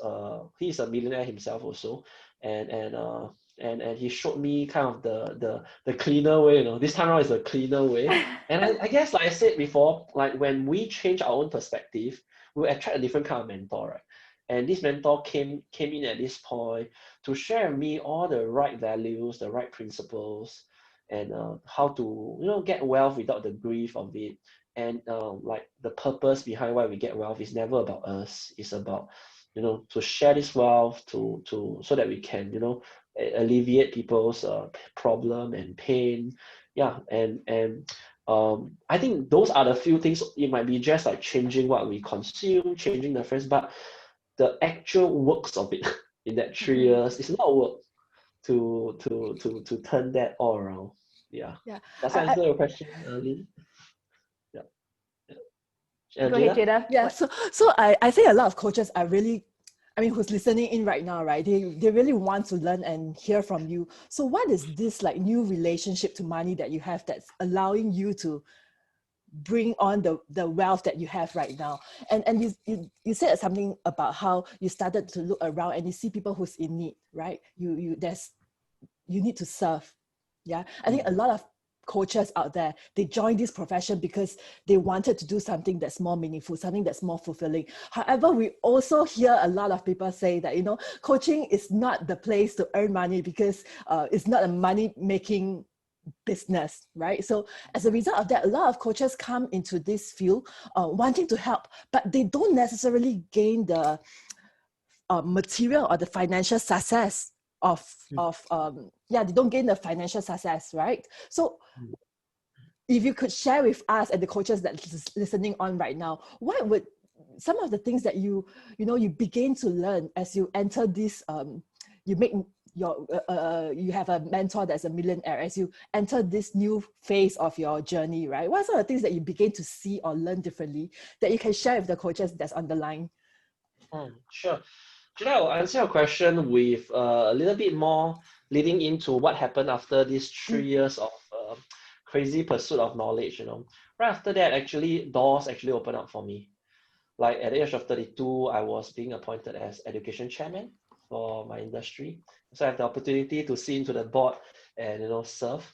Speaker 3: he's a millionaire himself also, and he showed me kind of the cleaner way. This time around is the cleaner way. And I guess, like I said before, like when we change our own perspective, we attract a different kind of mentor, right? And this mentor came in at this point to share with me all the right values, the right principles, and how to get wealth without the grief of it. And like the purpose behind why we get wealth is never about us. It's about to share this wealth to so that we can alleviate people's problem and pain. Yeah, and I think those are the few things. It might be just like changing what we consume, changing the friends, but the actual works of it in that 3 years is a lot of work to turn that all around. Yeah. Does that answer your question, Lin? Yeah.
Speaker 1: Go ahead, Jada.
Speaker 2: Yeah,
Speaker 1: What?
Speaker 2: so I think a lot of coaches are really, I mean, who's listening in right now, right? They really want to learn and hear from you. So what is this like new relationship to money that you have that's allowing you to bring on the wealth that you have right now? And you said something about how you started to look around and you see people who's in need, right? You need to serve. Yeah, I think a lot of coaches out there, they join this profession because they wanted to do something that's more meaningful, something that's more fulfilling. However, we also hear a lot of people say that, you know, coaching is not the place to earn money because it's not a money making business, right? So as a result of that, a lot of coaches come into this field wanting to help, but they don't necessarily gain the material or the financial success they don't gain the financial success, right? So if you could share with us and the coaches that's listening on right now, what would some of the things that you begin to learn as you enter this you make your you have a mentor that's a millionaire, as you enter this new phase of your journey, right? What are some of the things that you begin to see or learn differently that you can share with the coaches that's on the line?
Speaker 3: Sure. Jada, I'll answer your question with a little bit more leading into what happened after these 3 years of crazy pursuit of knowledge. Right after that, actually, doors actually opened up for me. Like at the age of 32, I was being appointed as education chairman for my industry. So I have the opportunity to sit into the board and serve.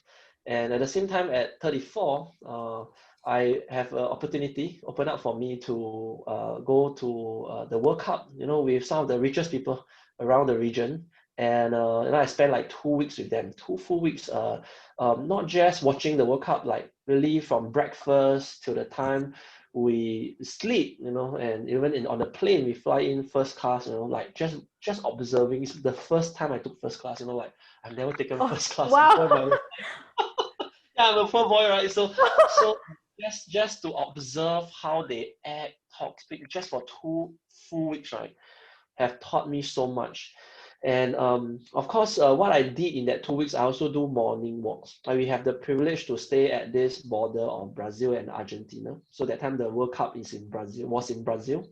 Speaker 3: And at the same time, at 34, I have an opportunity open up for me to go to the World Cup, with some of the richest people around the region. And I spent like 2 weeks with them, 2 full weeks, not just watching the World Cup, like really from breakfast till the time we sleep, and even on the plane, we fly in first class, like just observing. It's the first time I took first class, like I've never taken first class before in my life. Yeah, I'm a poor boy, right? So just to observe how they act, talk, speak, just for 2 full weeks, right, have taught me so much. And of course, what I did in that 2 weeks, I also do morning walks. Like we have the privilege to stay at this border of Brazil and Argentina. So that time the World Cup was in Brazil.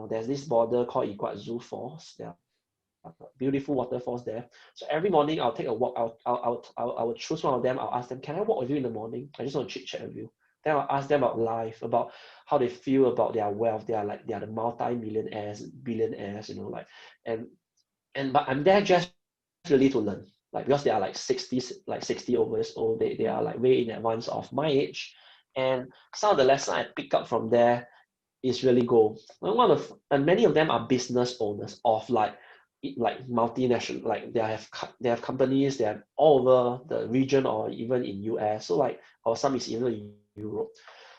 Speaker 3: There's this border called Iguazu Falls. There are beautiful waterfalls there. So every morning I'll take a walk. I'll choose one of them. I'll ask them, can I walk with you in the morning? I just want to chit chat with you. Then I'll ask them about life, about how they feel about their wealth. They are the multi-millionaires, billionaires, but I'm there just really to learn, like because they are like 60 over years old. They are like way in advance of my age, and some of the lessons I pick up from there is really gold. And many of them are business owners of like multinational, like they have companies, they are all over the region or even in US. So like, or some is even in Europe.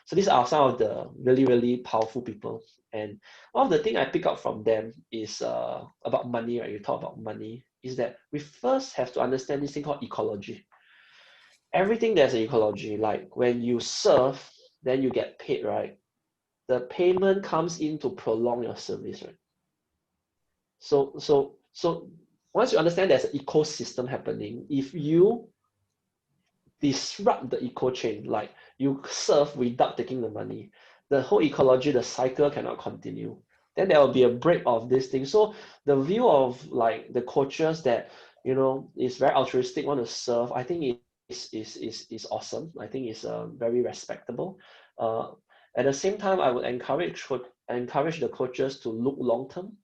Speaker 3: So these are some of the really, really powerful people. And one of the things I pick up from them is about money, right? You talk about money, is that we first have to understand this thing called ecology. Everything there's an ecology. Like when you serve, then you get paid, right? The payment comes in to prolong your service, right? So once you understand there's an ecosystem happening, if you disrupt the eco chain, like you serve without taking the money, the whole ecology, the cycle cannot continue. Then there will be a break of this thing. So the view of like the coaches that is very altruistic, want to serve, I think is awesome. I think it's very respectable. At the same time, I would encourage the coaches to look long term,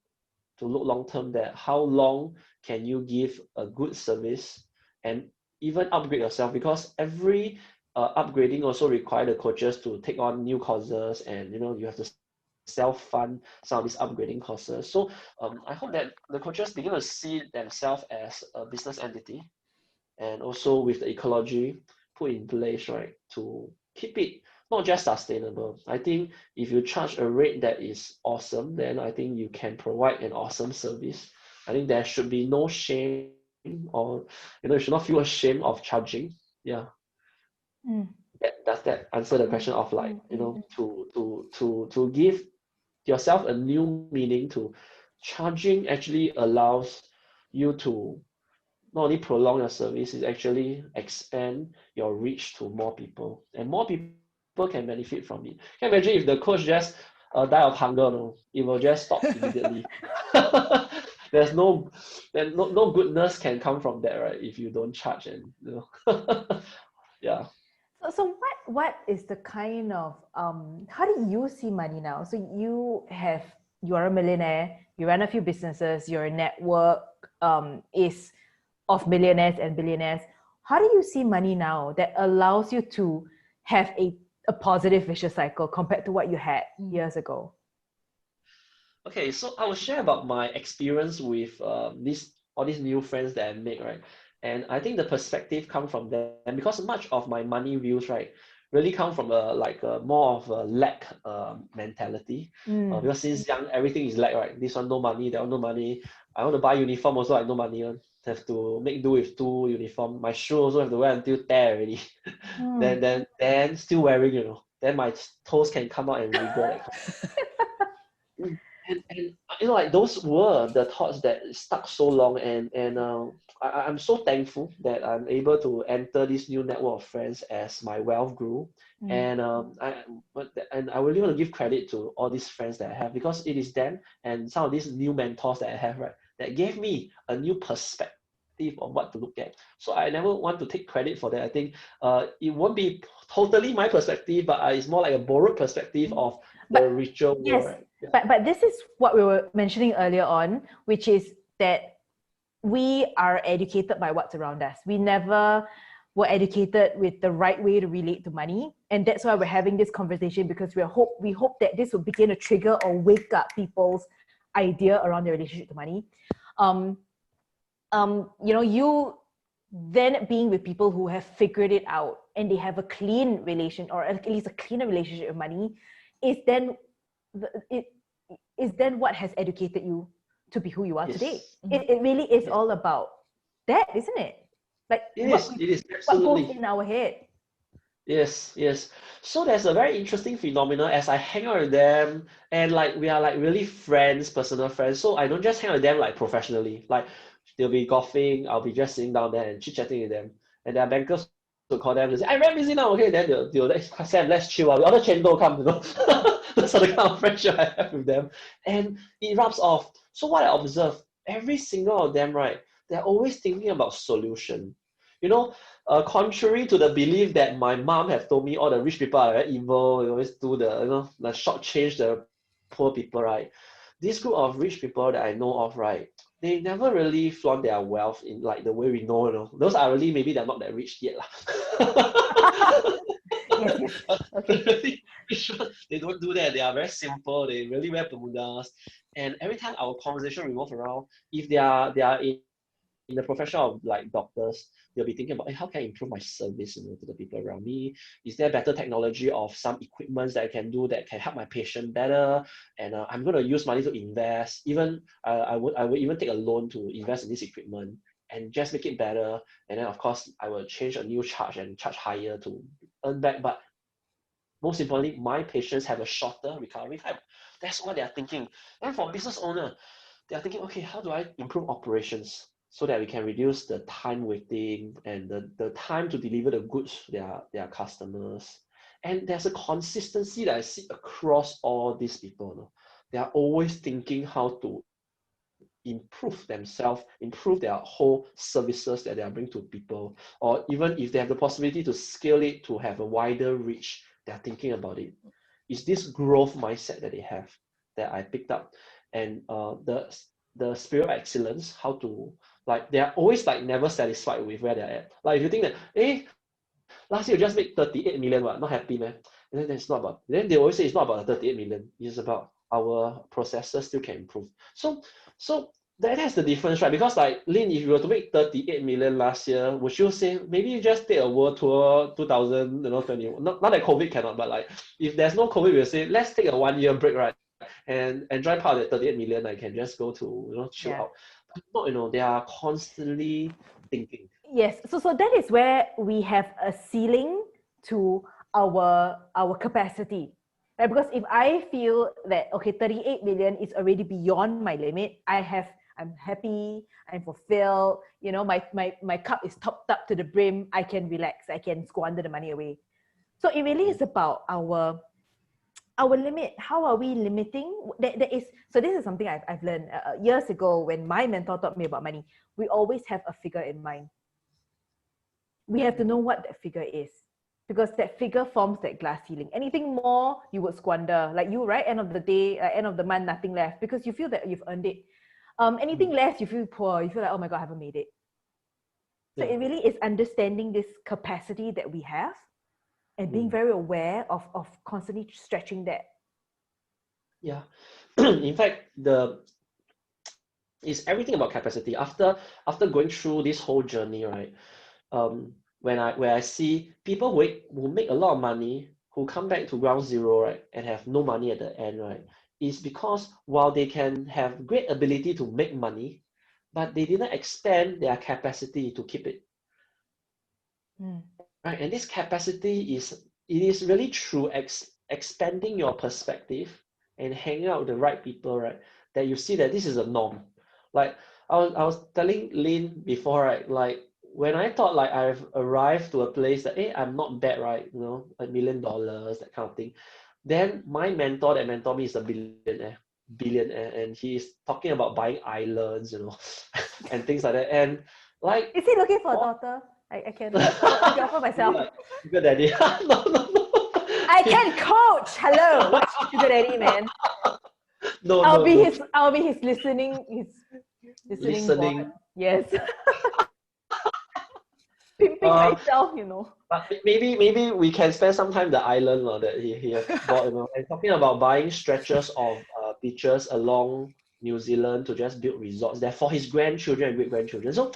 Speaker 3: that how long can you give a good service and even upgrade yourself, because every upgrading also require the coaches to take on new courses, and you have to self-fund some of these upgrading courses. So I hope that the coaches begin to see themselves as a business entity, and also with the ecology put in place, right, to keep it not just sustainable. I think if you charge a rate that is awesome, then I think you can provide an awesome service. I think there should be no shame, or you should not feel ashamed of charging. Yeah. Does that answer the question of like, to give yourself a new meaning to charging? Actually allows you to not only prolong your service, it actually expand your reach to more people. And more people people can benefit from it. Can you imagine if the coach just die of hunger? No, it will just stop immediately. There's no, no goodness can come from that, right? If you don't charge and yeah.
Speaker 1: So what is the kind of how do you see money now? So you are a millionaire, you run a few businesses, your network is of millionaires and billionaires. How do you see money now that allows you to have a positive vicious cycle compared to what you had years ago?
Speaker 3: Okay, so I will share about my experience with all these new friends that I make, right? And I think the perspective come from them because much of my money views, right, really come from a more of a lack mentality. Because since young, everything is lack, right? This one no money, that one no money. I want to buy uniform also, I no money one. Have to make do with 2 uniform. My shoe also have to wear until tear already. Then still wearing, you know. Then my toes can come out and wriggle that kind. And you know, like those were the thoughts that stuck so long, and I'm so thankful that I'm able to enter this new network of friends as my wealth grew. And I really want to give credit to all these friends that I have, because it is them and some of these new mentors that I have, right, that gave me a new perspective on what to look at. So I never want to take credit for that. I think it won't be totally my perspective, but it's more like a borrowed perspective of the richer world.
Speaker 1: Yes,
Speaker 3: right? Yeah.
Speaker 1: But this is what we were mentioning earlier on, which is that we are educated by what's around us. We never were educated with the right way to relate to money, and that's why we're having this conversation, because we hope that this will begin to trigger or wake up people's idea around their relationship to money. You know, you then being with people who have figured it out and they have a clean relation, or at least a cleaner relationship with money, is then what has educated you to be who you are today. It really is all about that, isn't it? Like
Speaker 3: it is
Speaker 1: what
Speaker 3: absolutely
Speaker 1: goes in our head.
Speaker 3: Yes. So there's a very interesting phenomenon as I hang out with them, and like we are like really friends, personal friends. So I don't just hang out with them like professionally. Like they'll be golfing, I'll be just sitting down there and chit-chatting with them. And there are bankers who call them and say, I'm very busy now, okay. Then they'll like, Sam, let's chill out. The other chain don't come, you know. Those are the kind of friendship I have with them. And it rubs off. So what I observe, every single of them, right, they're always thinking about solution. You know, contrary to the belief that my mom have told me all the rich people are very evil, they always do the short change the poor people, right? This group of rich people that I know of, right, they never really flaunt their wealth in like the way we know, you know. Those are really, maybe they're not that rich yet.
Speaker 1: Yes. Okay.
Speaker 3: They don't do that. They are very simple. They really wear Bermudas. And every time our conversation revolves around, if they are in the profession of like doctors, they'll be thinking about, hey, how can I improve my service, you know, to the people around me? Is there better technology of some equipments that I can do that can help my patient better? And I'm going to use money to invest. Even I would even take a loan to invest in this equipment and just make it better. And then of course I will change a new charge and charge higher to earn back. But most importantly, my patients have a shorter recovery time. That's what they are thinking. And for business owner, they are thinking, okay, how do I improve operations so that we can reduce the time waiting and the time to deliver the goods to their customers? And there's a consistency that I see across all these people. No? They are always thinking how to improve themselves, improve their whole services that they are bringing to people, or even if they have the possibility to scale it to have a wider reach, they're thinking about it. It's this growth mindset that they have that I picked up. And the spirit of excellence, how to, like, they're always like never satisfied with where they're at. Like if you think that, hey, last year you just made 38 million, what? Not happy, man. And then it's not about, then they always say it's not about the 38 million, it's about our processes still can improve. So that's the difference, right? Because like Lin, if you were to make 38 million last year, would you say maybe you just take a world tour 2021? Not that COVID cannot, but like if there's no COVID, we'll say let's take a 1 year break, right? And enjoy part of that 38 million. I can just go to, you know, chill out. But no, you know, they are constantly thinking.
Speaker 1: Yes. So that is where we have a ceiling to our capacity. Right? Because if I feel that, okay, 38 million is already beyond my limit, I'm happy, I'm fulfilled, you know, my cup is topped up to the brim, I can relax, I can squander the money away. So it really is about our limit. How are we limiting? So this is something I've learned years ago when my mentor taught me about money. We always have a figure in mind. We have to know what that figure is, because that figure forms that glass ceiling. Anything more, you would squander. Like you, right? End of the day, end of the month, nothing left, because you feel that you've earned it. Anything less, you feel poor. You feel like, oh my God, I haven't made it. So it really is understanding this capacity that we have and being very aware of constantly stretching that.
Speaker 3: Yeah. In fact, it's everything about capacity. After going through this whole journey, right? When I see people who make a lot of money, who come back to ground zero, right, and have no money at the end, right, is because while they can have great ability to make money, but they didn't expand their capacity to keep it. Right, and this capacity is really through expanding your perspective and hanging out with the right people, right, that you see that this is a norm. Like I was telling Lin before, right, like when I thought like I've arrived to a place that, hey, I'm not bad, right, you know, $1 million, that kind of thing. Then my mentor that mentored me is a billionaire, and he's talking about buying islands, you know, and things like that. And like,
Speaker 1: is he looking for a daughter? I can offer myself.
Speaker 3: like, sugar daddy. No.
Speaker 1: I can coach. Hello, what's sugar daddy, man? I'll be his listening board. Yes. Pimping myself, you know.
Speaker 3: But maybe we can spend some time the island that he has bought, you know, and talking about buying stretches of beaches along New Zealand to just build resorts there for his grandchildren and great grandchildren. So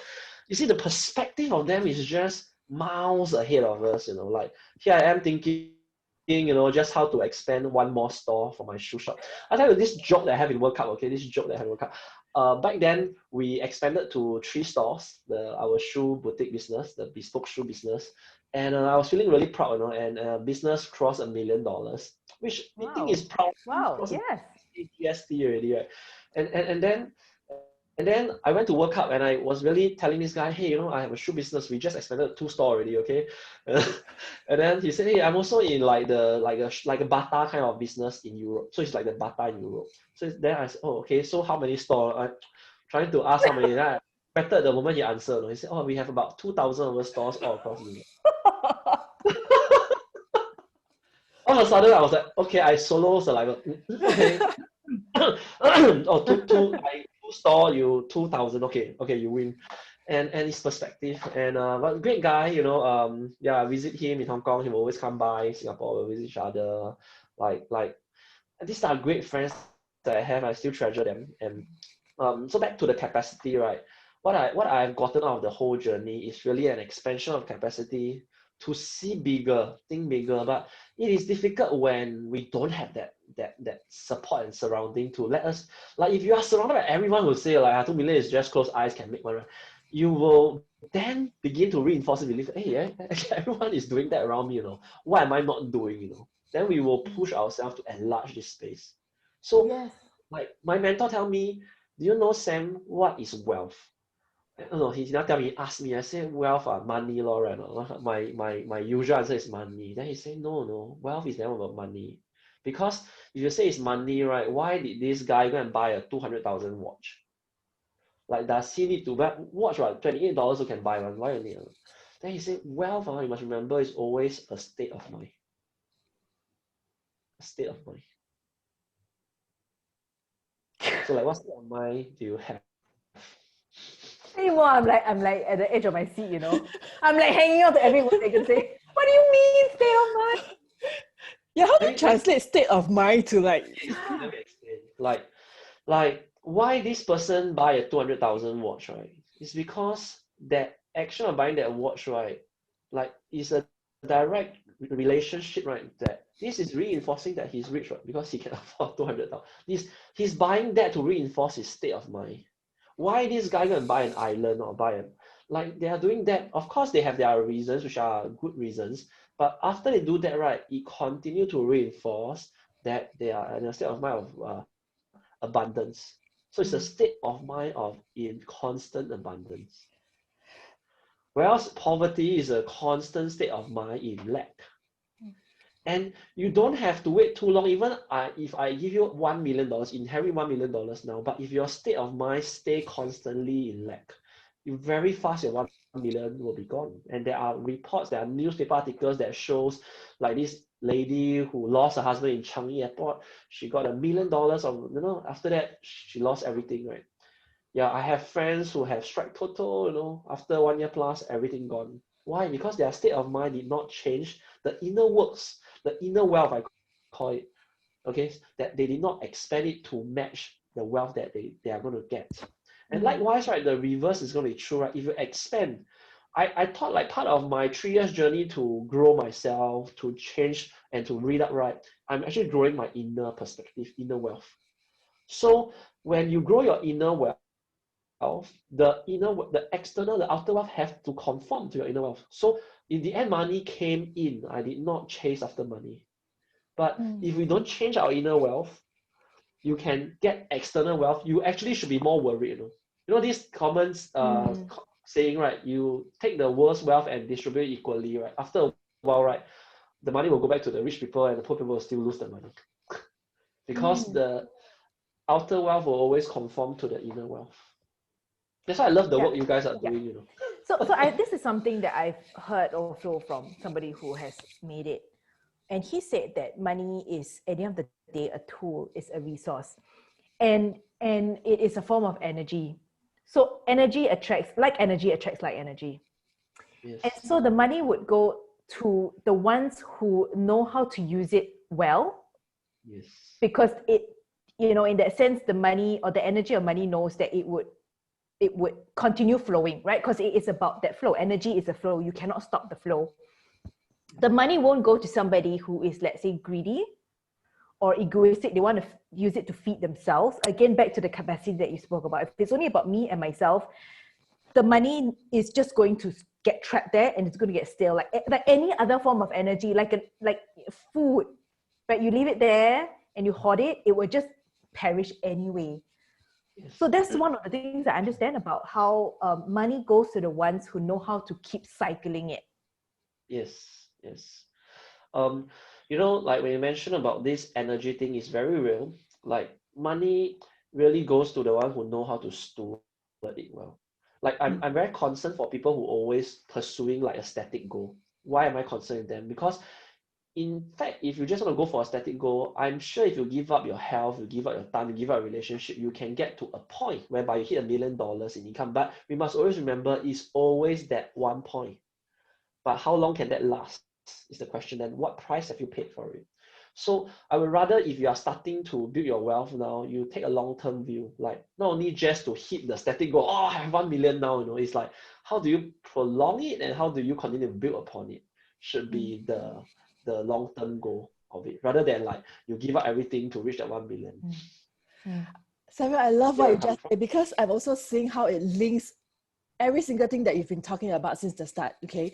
Speaker 3: you see, the perspective of them is just miles ahead of us, you know. Like here I am thinking, you know, just how to expand one more store for my shoe shop. I tell you this joke that I have in World Cup, okay, back then we expanded to 3 stores, our shoe boutique business, the bespoke shoe business, and I was feeling really proud, you know, and business crossed $1 million, which we think is proud.
Speaker 1: Wow, yes.
Speaker 3: GST already, right? And then I went to World Cup and I was really telling this guy, hey, you know, I have a shoe business. We just expanded 2 stores already, okay? And then he said, hey, I'm also in like a Bata kind of business in Europe. So it's like the Bata in Europe. So then I said, oh, okay, so how many stores? I'm trying to ask how many. Then I expected the moment he answered. He said, oh, we have about 2,000 of stores all across Europe. All of a sudden, I was like, okay, I solo saliva. Okay. Oh, two store, you 2,000. Okay, you win. And his perspective, and but great guy, you know. Yeah, I visit him in Hong Kong. He will always come by Singapore. We'll visit each other. Like these are great friends that I have. I still treasure them. And so back to the capacity, right? What I've gotten out of the whole journey is really an expansion of capacity to see bigger, think bigger. But it is difficult when we don't have that support and surrounding to let us, like if you are surrounded by everyone who say like 2 million is just close eyes can make one, right? You will then begin to reinforce the belief, hey, yeah, everyone is doing that around me, you know. What am I not doing, you know? Then we will push ourselves to enlarge this space. So
Speaker 1: yes.
Speaker 3: Like my mentor tell me, do you know, Sam, what is wealth? No, he did not tell me, ask me. I say wealth money, right? My usual answer is money. Then he say, no, wealth is never about money. Because if you say it's money, right, why did this guy go and buy a 200,000 watch? Like, does he need to buy watch, right? $28 you can buy one. Why you need? Then he said, wealth, you must remember, is always a state of mind. A state of mind. So like, what state of mind do you have?
Speaker 1: Anymore, I'm like at the edge of my seat, you know. I'm like hanging out to everyone. They can say, "What do you mean, state of mind?"
Speaker 2: Yeah, how do you translate state of mind to like?
Speaker 3: Let me explain. Like why this person buy a 200,000 watch, right? It's because that action of buying that watch, right, like is a direct relationship, right? That this is reinforcing that he's rich, right? Because he can afford 200,000. He's buying that to reinforce his state of mind. Why this guy gonna buy an island or buy a, like they are doing that? Of course, they have their reasons, which are good reasons. But after they do that, right, it continue to reinforce that they are in a state of mind of abundance. So it's a state of mind of in constant abundance. Whereas poverty is a constant state of mind in lack. And you don't have to wait too long. Even if I give you $1 million, inherit $1 million now, but if your state of mind stay constantly in lack, you very fast your 1 million will be gone. And there are reports, there are newspaper articles that shows like this lady who lost her husband in Changi Airport. She got $1 million of, after that she lost everything, right? Yeah, I have friends who have strike total, after 1 year plus, everything gone. Why? Because their state of mind did not change. The inner works, the inner wealth, I call it, okay, that they did not expand it to match the wealth that they are going to get. And likewise, right, the reverse is going to be true, right? If you expand, I thought like part of my 3 years journey to grow myself, to change and to read up, right, I'm actually growing my inner perspective, inner wealth. So when you grow your inner wealth, the external, the outer wealth have to conform to your inner wealth. So in the end, money came in. I did not chase after money. But if we don't change our inner wealth, you can get external wealth. You actually should be more worried. This common saying, right? You take the world's wealth and distribute it equally, right? After a while, right, the money will go back to the rich people and the poor people will still lose the money. Because the outer wealth will always conform to the inner wealth. That's why I love the work you guys are doing,
Speaker 1: So this is something that I've heard also from somebody who has made it. And he said that money is, at the end of the day, a tool, is a resource. And it is a form of energy. So energy attracts like energy. Yes. And so the money would go to the ones who know how to use it well.
Speaker 3: Yes.
Speaker 1: Because it, in that sense, the money or the energy of money knows that it would continue flowing, right? Because it is about that flow. Energy is a flow. You cannot stop the flow. The money won't go to somebody who is, let's say, greedy or egoistic. They want to use it to feed themselves. Again, back to the capacity that you spoke about. If it's only about me and myself, the money is just going to get trapped there and it's going to get stale. Like any other form of energy, like food, right? You leave it there and you hoard it, it will just perish anyway. Yes. So that's one of the things I understand about how money goes to the ones who know how to keep cycling it.
Speaker 3: Yes. Like when you mentioned about this energy thing is very real. Like money really goes to the one who know how to steward it well. Like I'm very concerned for people who always pursuing like a static goal. Why am I concerned with them? Because in fact, if you just want to go for a static goal, I'm sure if you give up your health, you give up your time, you give up a relationship, you can get to a point whereby you hit $1 million in income. But we must always remember it's always that one point. But how long can that last is the question. Then what price have you paid for it? So I would rather, if you are starting to build your wealth now, you take a long-term view, like not only just to hit the static goal, I have 1 million now, it's like, how do you prolong it and how do you continue to build upon it should be the long-term goal of it, rather than like you give up everything to reach that 1 million.
Speaker 2: Samuel, I love what you just said, because I'm also seeing how it links every single thing that you've been talking about since the start, okay?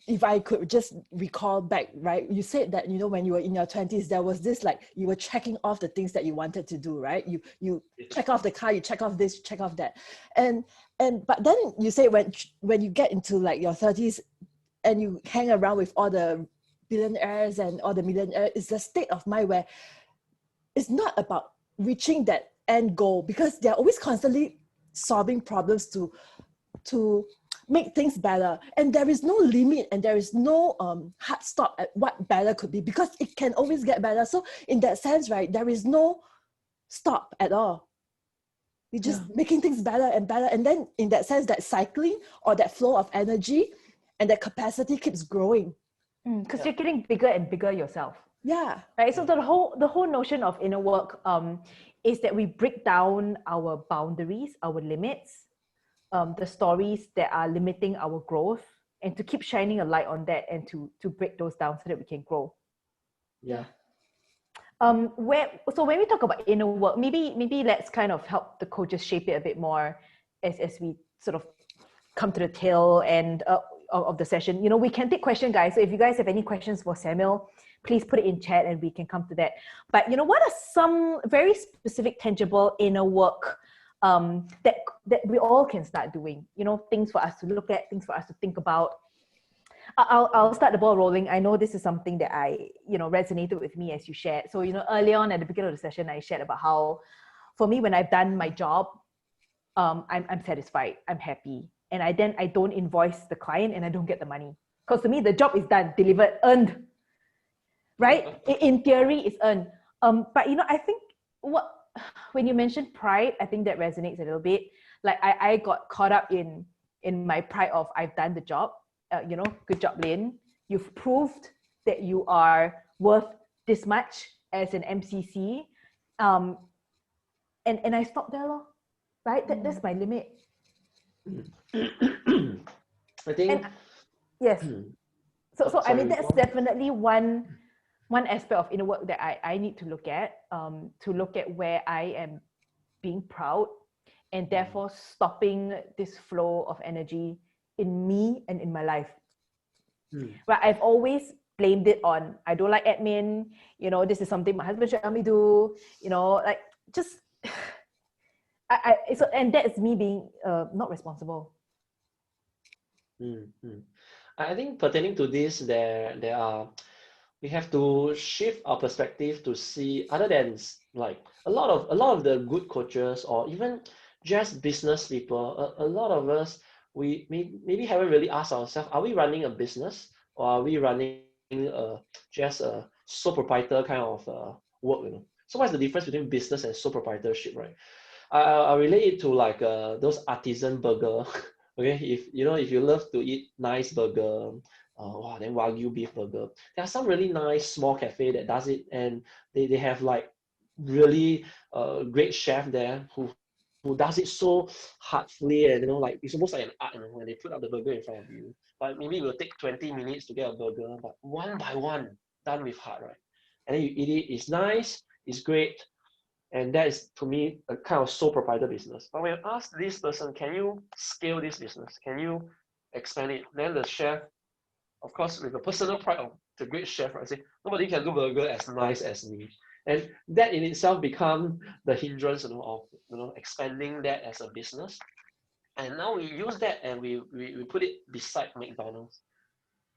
Speaker 2: If I could just recall back, right? You said that, when you were in your 20s, there was this, like, you were checking off the things that you wanted to do, right? You check off the car, you check off this, check off that. But then you say when you get into like your 30s and you hang around with all the billionaires and all the millionaires, it's a state of mind where it's not about reaching that end goal, because they're always constantly solving problems to make things better, and there is no limit and there is no hard stop at what better could be, because it can always get better. So in that sense, right, there is no stop at all. You're just making things better and better, and then in that sense, that cycling or that flow of energy and that capacity keeps growing,
Speaker 1: because you're getting bigger and bigger yourself.
Speaker 2: Right.
Speaker 1: So the whole notion of inner work is that we break down our boundaries, our limits, the stories that are limiting our growth, and to keep shining a light on that and to break those down so that we can grow. So when we talk about inner work, maybe let's kind of help the coaches shape it a bit more as we sort of come to the tail end of the session. We can take questions, guys. So if you guys have any questions for Samuel, please put it in chat and we can come to that. But what are some very specific, tangible inner work that we all can start doing? Things for us to look at, things for us to think about. I'll start the ball rolling. I know this is something that resonated with me as you shared. So, early on at the beginning of the session, I shared about how, for me, when I've done my job, I'm satisfied, I'm happy. And I don't invoice the client and I don't get the money. Because to me, the job is done, delivered, earned, right? In theory, it's earned. But I think when you mentioned pride, I think that resonates a little bit. Like I got caught up in my pride of I've done the job. Good job, Lin. You've proved that you are worth this much as an MCC. And I stopped there, lor. Right? That's my limit.
Speaker 3: I think.
Speaker 1: Yes. So
Speaker 3: sorry,
Speaker 1: I mean, that's definitely one aspect of inner work that I need to look at. To look at where I am being proud and therefore stopping this flow of energy in me and in my life. But I've always blamed it on, I don't like admin, this is something my husband should help me do, like just, and that's me being not responsible.
Speaker 3: I think pertaining to this, there are, we have to shift our perspective to see, other than like a lot of the good coaches or even just business people, a lot of us, we maybe haven't really asked ourselves, are we running a business or are we running just a sole proprietor kind of work? So what's the difference between business and sole proprietorship, right? I relate it to like those artisan burger. Okay, if you love to eat nice burger, then Wagyu beef burger. There are some really nice small cafe that does it, and they have like really great chef there who does it so heartfully, and like it's almost like an art, when they put up the burger in front of you. But maybe it will take 20 minutes to get a burger, but one by one, done with heart, right? And then you eat it, it's nice, it's great. And that is, to me, a kind of sole proprietor business. But when you ask this person, can you scale this business? Can you expand it? Then the chef, of course, with the personal pride of the great chef, right, say, nobody can do burger as nice as me. And that in itself become the hindrance of expanding that as a business. And now we use that and we put it beside McDonald's.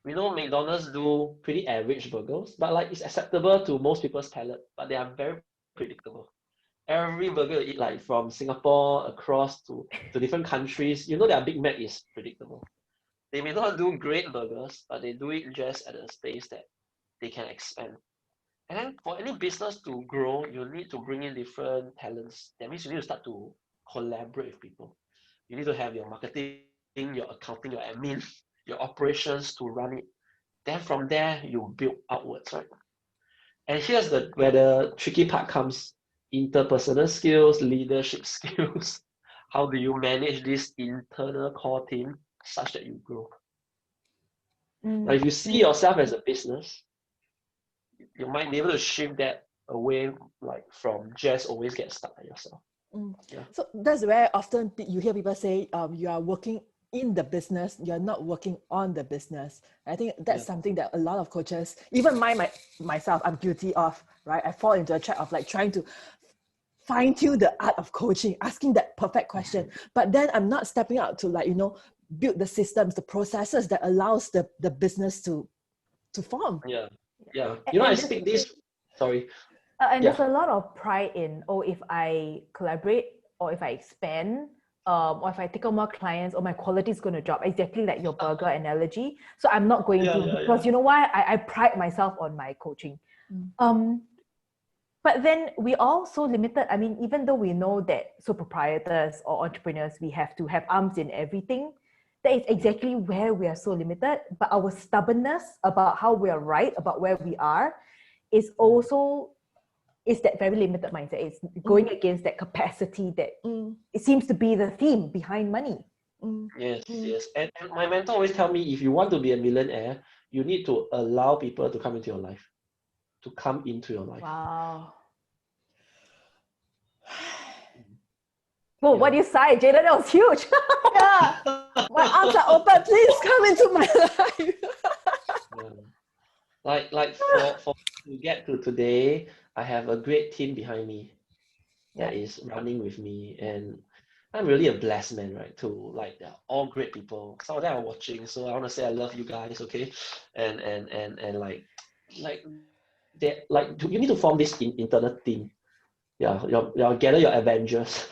Speaker 3: We know McDonald's do pretty average burgers, but like it's acceptable to most people's palate, but they are very predictable. Every burger you eat, like from Singapore across to different countries, their Big Mac is predictable. They may not do great burgers, but they do it just at a space that they can expand. And then for any business to grow, you need to bring in different talents. That means you need to start to collaborate with people. You need to have your marketing, your accounting, your admin, your operations to run it. Then from there, you build outwards, right? And here's where the tricky part comes. Interpersonal skills, leadership skills. How do you manage this internal core team such that you grow? Now, if you see yourself as a business, you might be able to shift that away, like from just always get stuck at yourself. Yeah.
Speaker 2: So that's where often you hear people say, you are working in the business, you're not working on the business. I think that's something that a lot of coaches, even myself, I'm guilty of, right? I fall into a trap of like trying to fine-tune the art of coaching, asking that perfect question. But then I'm not stepping out to build the systems, the processes that allows the business to form.
Speaker 3: Yeah. I speak this, sorry.
Speaker 1: And there's a lot of pride in, if I collaborate or if I expand, or if I take on more clients, or my quality is going to drop, exactly like your burger analogy. So I'm not going to, because you know why? I pride myself on my coaching. But then we all so limited. I mean, even though we know that sole proprietors or entrepreneurs, we have to have arms in everything, that is exactly where we are so limited. But our stubbornness about how we are right, about where we are, is that very limited mindset. It's going against that capacity that it seems to be the theme behind money.
Speaker 3: Yes. And my mentor always tell me, if you want to be a millionaire, you need to allow people to come into your life.
Speaker 1: Wow. Well, what do you say, Jada? That was huge.
Speaker 2: Yeah. My arms are open. Please come into my life.
Speaker 3: Like for to get to today, I have a great team behind me that is running with me, and I'm really a blessed man, right? To like they're all great people. Some of them are watching, so I want to say I love you guys, okay? And like they like you need to form this internal team. Yeah, you'll gather your Avengers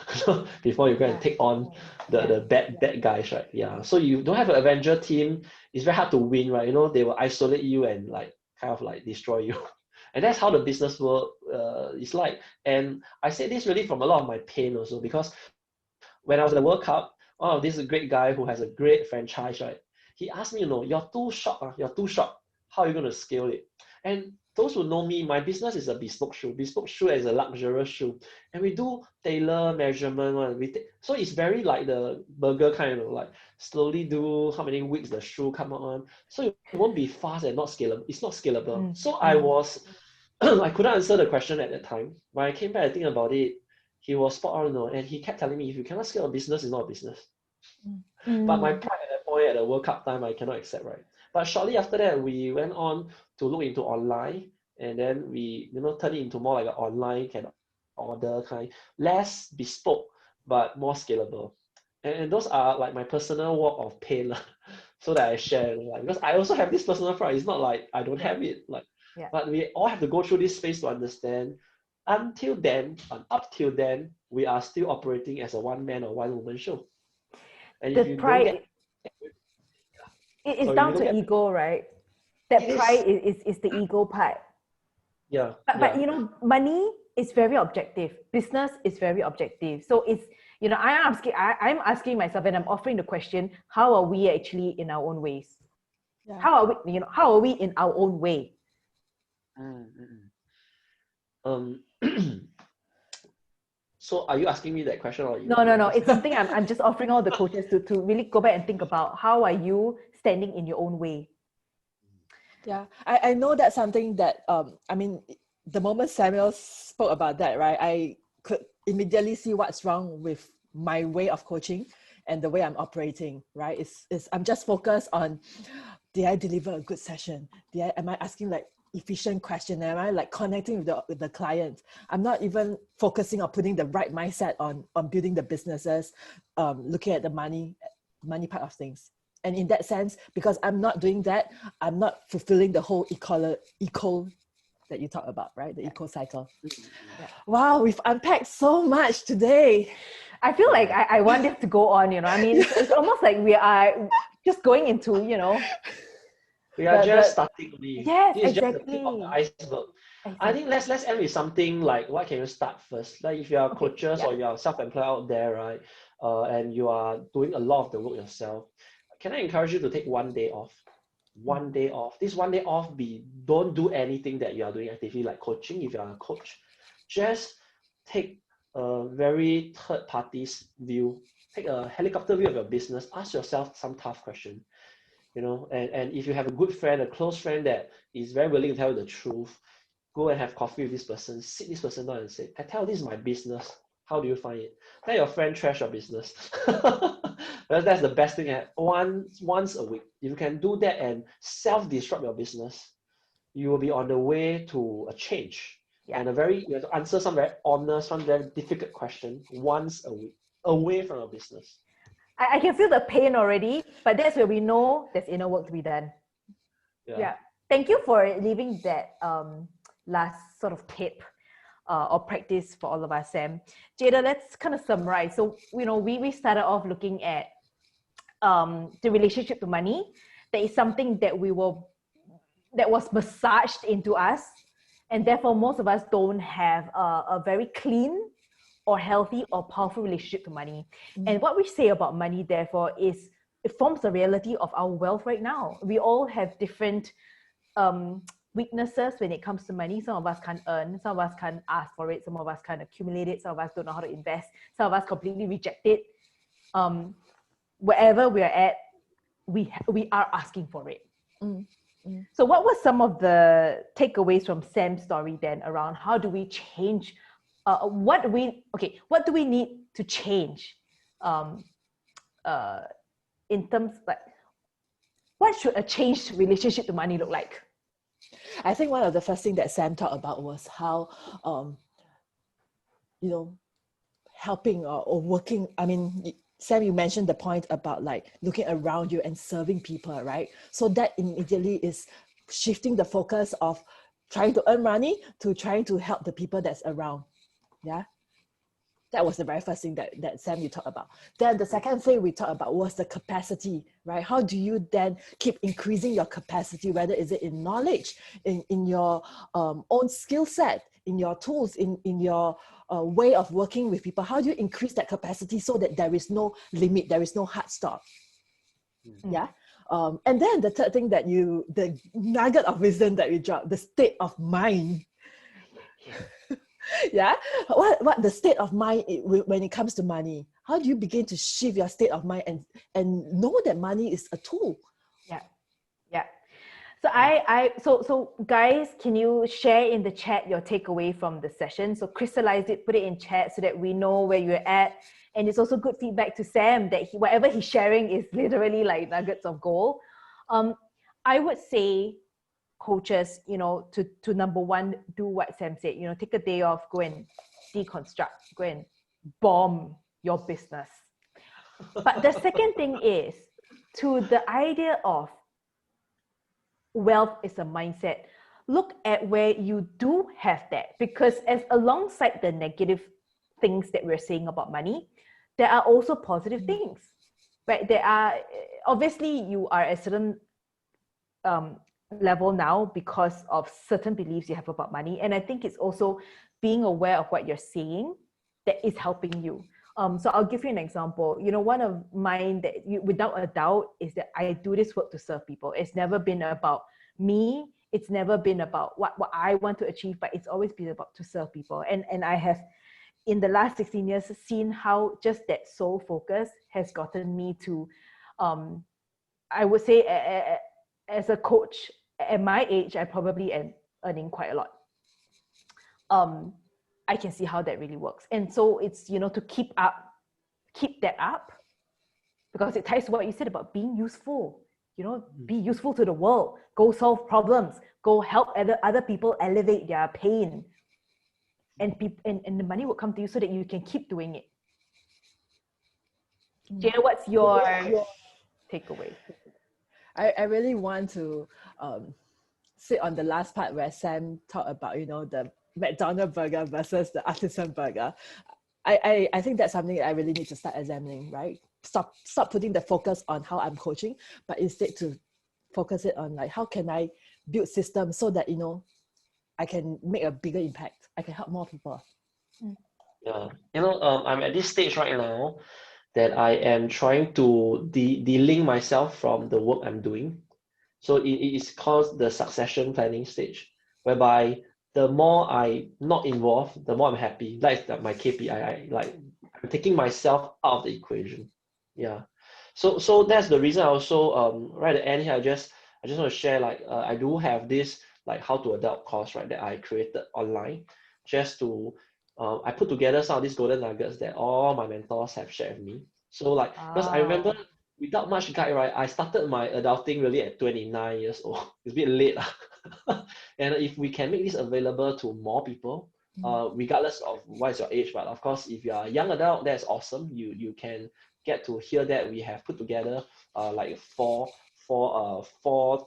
Speaker 3: before you go and take on the bad guys, right? Yeah. So you don't have an Avenger team, it's very hard to win, right? You know, they will isolate you and like kind of like destroy you. And that's how the business world is like. And I say this really from a lot of my pain also, because when I was at the World Cup, oh, this is a great guy who has a great franchise, right? He asked me, you're too short, you're too short. How are you going to scale it? And those who know me, my business is a bespoke shoe. Bespoke shoe is a luxurious shoe. And we do tailor measurement one. So it's very like the burger kind of like slowly do how many weeks the shoe come out on. So it won't be fast and not scalable. It's not scalable. So I was, I couldn't answer the question at that time. When I came back, I think about it, he was spot on, and he kept telling me, if you cannot scale a business, it's not a business. But my pride at that point, at the World Cup time, I cannot accept, right? But shortly after that, we went on to look into online, and then we, turned it into more like an online can order kind, less bespoke, but more scalable. And those are like my personal walk of pain, so that I share, like, because I also have this personal pride. It's not like I don't have it, like, but we all have to go through this space to understand. Until then, and up till then, we are still operating as a one-man or one-woman show. And if you
Speaker 1: pride,
Speaker 3: don't get,
Speaker 1: it's down to ego, right? That pride is the ego part.
Speaker 3: Yeah.
Speaker 1: But money is very objective. Business is very objective. So it's, I'm asking myself, and I'm offering the question: how are we actually in our own ways? Yeah. How are we in our own way?
Speaker 3: So are you asking me that question, or you?
Speaker 1: No. It's something I'm just offering all the coaches to really go back and think about. How are you standing in your own way?
Speaker 2: Yeah, I know that's something that the moment Samuel spoke about that, right, I could immediately see what's wrong with my way of coaching and the way I'm operating, right? It's I'm just focused on, did I deliver a good session? Am I asking like efficient question? Am I like connecting with the client? I'm not even focusing on putting the right mindset on building the businesses, looking at the money part of things. And in that sense, because I'm not doing that, I'm not fulfilling the whole eco that you talk about, right? The eco cycle. Yeah. Wow, we've unpacked so much today.
Speaker 1: I feel like I want this to go on, I mean, it's almost like we are just going into,
Speaker 3: we are just starting only.
Speaker 1: Yes,
Speaker 3: this is
Speaker 1: exactly.
Speaker 3: just the tip of the iceberg. Exactly. I think let's end with something like, what can you start first? Like if you are coaches or you are self-employed out there, right? And you are doing a lot of the work yourself, can I encourage you to take one day off? One day off. This one day off, don't do anything that you are doing actively, like coaching. If you are a coach, just take a very third party's view. Take a helicopter view of your business. Ask yourself some tough question. And if you have a good friend, a close friend that is very willing to tell you the truth, go and have coffee with this person, sit this person down and say, I tell this is my business. How do you find it? Let your friend trash your business. That's the best thing. Once a week, if you can do that and self-disrupt your business, you will be on the way to a change. Yeah. And you have to answer some very honest, some very difficult question once a week, away from your business.
Speaker 1: I can feel the pain already, but that's where we know there's inner work to be done. Yeah. Thank you for leaving that last sort of tip or practice for all of us, Sam. Jada, let's kind of summarize. So, we started off looking at the relationship to money. That is something that was massaged into us, and therefore most of us don't have a very clean or healthy or powerful relationship to money. And what we say about money, therefore, is it forms the reality of our wealth right now. We all have different weaknesses when it comes to money. Some of us can't earn, some of us can't ask for it, some of us can't accumulate it, some of us don't know how to invest, some of us completely reject it. Wherever we are at, we are asking for it. So what were some of the takeaways from Sam's story then around how do we change? What do we need to change in terms like, what should a changed relationship to money look like?
Speaker 2: I think one of the first things that Sam talked about was how, helping or working. I mean, Sam, you mentioned the point about like looking around you and serving people, right? So that immediately is shifting the focus of trying to earn money to trying to help the people that's around. Yeah. That was the very first thing that Sam, you talked about. Then the second thing we talked about was the capacity, right? How do you then keep increasing your capacity, whether is it in knowledge, in your own skill set, in your tools, in your way of working with people? How do you increase that capacity so that there is no limit, there is no hard stop? Yeah. And then the third thing that the nugget of wisdom that we dropped, the state of mind. Yeah, what the state of mind when it comes to money? How do you begin to shift your state of mind and know that money is a tool?
Speaker 1: Yeah. So so guys, can you share in the chat your takeaway from the session? So crystallize it, put it in chat so that we know where you're at. And it's also good feedback to Sam that whatever he's sharing is literally like nuggets of gold. I would say, coaches, to number one, do what Sam said, take a day off, go and deconstruct, go and bomb your business. But the second thing is to the idea of wealth is a mindset. Look at where you do have that, because as alongside the negative things that we're saying about money, there are also positive things, right? There are, obviously you are at a certain level now because of certain beliefs you have about money. And I think it's also being aware of what you're saying that is helping you. So I'll give you an example. One of mine that without a doubt is that I do this work to serve people. It's never been about me. It's never been about what I want to achieve, but it's always been about to serve people. And I have, in the last 16 years, seen how just that sole focus has gotten me to, I would say, as a coach at my age, I probably am earning quite a lot. I can see how that really works. And so it's, to keep that up, because it ties to what you said about being useful, be useful to the world, go solve problems, go help other people elevate their pain. And the money will come to you so that you can keep doing it. Jada, what's your takeaway?
Speaker 2: I really want to sit on the last part where Sam talked about, the McDonald's burger versus the artisan burger. I think that's something that I really need to start examining, right? Stop putting the focus on how I'm coaching, but instead to focus it on like, how can I build systems so that, I can make a bigger impact. I can help more people.
Speaker 3: Yeah, I'm at this stage right now that I am trying to de-link myself from the work I'm doing. So it is called the succession planning stage, whereby the more I'm not involved, the more I'm happy. That's my KPI. I'm taking myself out of the equation. Yeah. So that's the reason I also right at the end here, I just want to share I do have this how to adopt course, right, that I created online, just to I put together some of these golden nuggets that all my mentors have shared with me. So because I remember without much guide, right, I started my adulting really at 29 years old. It's a bit late. And if we can make this available to more people, regardless of what is your age, but of course, if you are a young adult, that's awesome. You can get to hear that we have put together four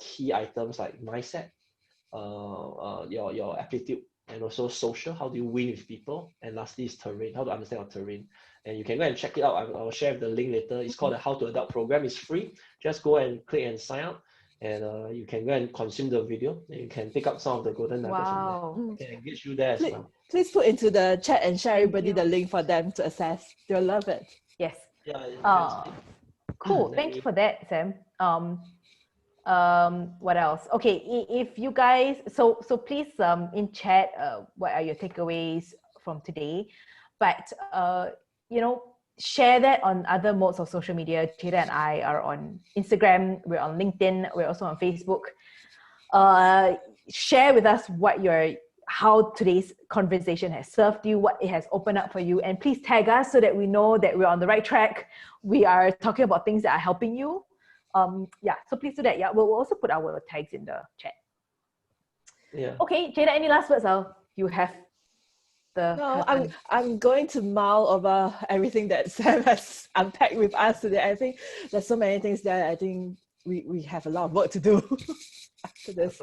Speaker 3: key items like mindset, your aptitude, and also social, how do you win with people, and lastly is terrain, how to understand your terrain. And you can go and check it out. I'll share the link later. It's called the How to Adopt program. It's free. Just go and click and sign up, and you can go and consume the video, and you can pick up some of the golden nuggets from there. I can engage you there as well.
Speaker 2: Please put into the chat and share everybody the link for them to access. They'll love it.
Speaker 1: Yes.
Speaker 3: Yeah.
Speaker 1: Cool. Thank you for that, Sam. What else? Okay, if you guys, so please in chat, what are your takeaways from today? But share that on other modes of social media. Jada and I are on Instagram, we're on LinkedIn, we're also on Facebook. Share with us how today's conversation has served you, what it has opened up for you, and please tag us so that we know that we're on the right track. We are talking about things that are helping you. So please do that. Yeah, we'll also put our tags in the chat.
Speaker 3: Yeah.
Speaker 1: Okay, Jada, any last words you have? the
Speaker 2: No,
Speaker 1: curtain.
Speaker 2: I'm going to mull over everything that Sam has unpacked with us today. I think there's so many things that I think we have a lot of work to do after this.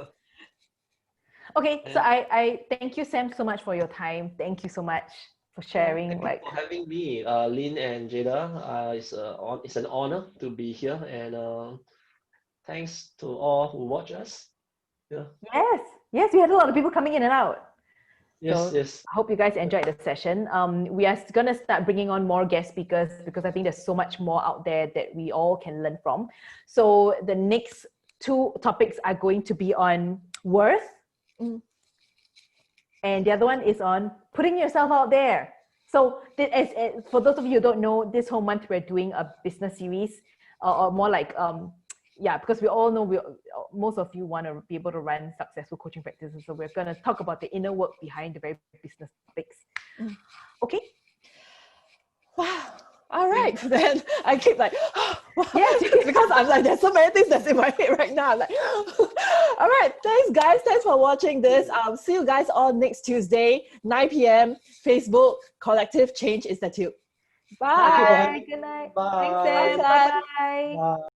Speaker 1: Okay, so I thank you, Sam, so much for your time. Thank you so much for sharing.
Speaker 3: Thank you for having me, Lin and Jada. It's an honor to be here, and thanks to all who watch us. Yeah.
Speaker 1: Yes, we had a lot of people coming in and out.
Speaker 3: Yes,
Speaker 1: So
Speaker 3: yes.
Speaker 1: I hope you guys enjoyed the session. We are going to start bringing on more guest speakers because I think there's so much more out there that we all can learn from. So the next 2 topics are going to be on worth. And the other one is on putting yourself out there. So for those of you who don't know, this whole month we're doing a business series, or more like, because we all know most of you want to be able to run successful coaching practices. So we're going to talk about the inner work behind the very business topics. Okay?
Speaker 2: Wow. All right, then I keep like, wow.
Speaker 1: Yes.
Speaker 2: Because I'm like, there's so many things that's in my head right now. I'm like, all right, thanks guys. Thanks for watching this. See you guys all next Tuesday, 9 p.m. Facebook Collective Change Institute. Bye.
Speaker 1: Bye. Good night.
Speaker 3: Bye.
Speaker 1: Thanks, Sam.
Speaker 2: Bye, Sam.
Speaker 1: Bye-bye.
Speaker 3: Bye.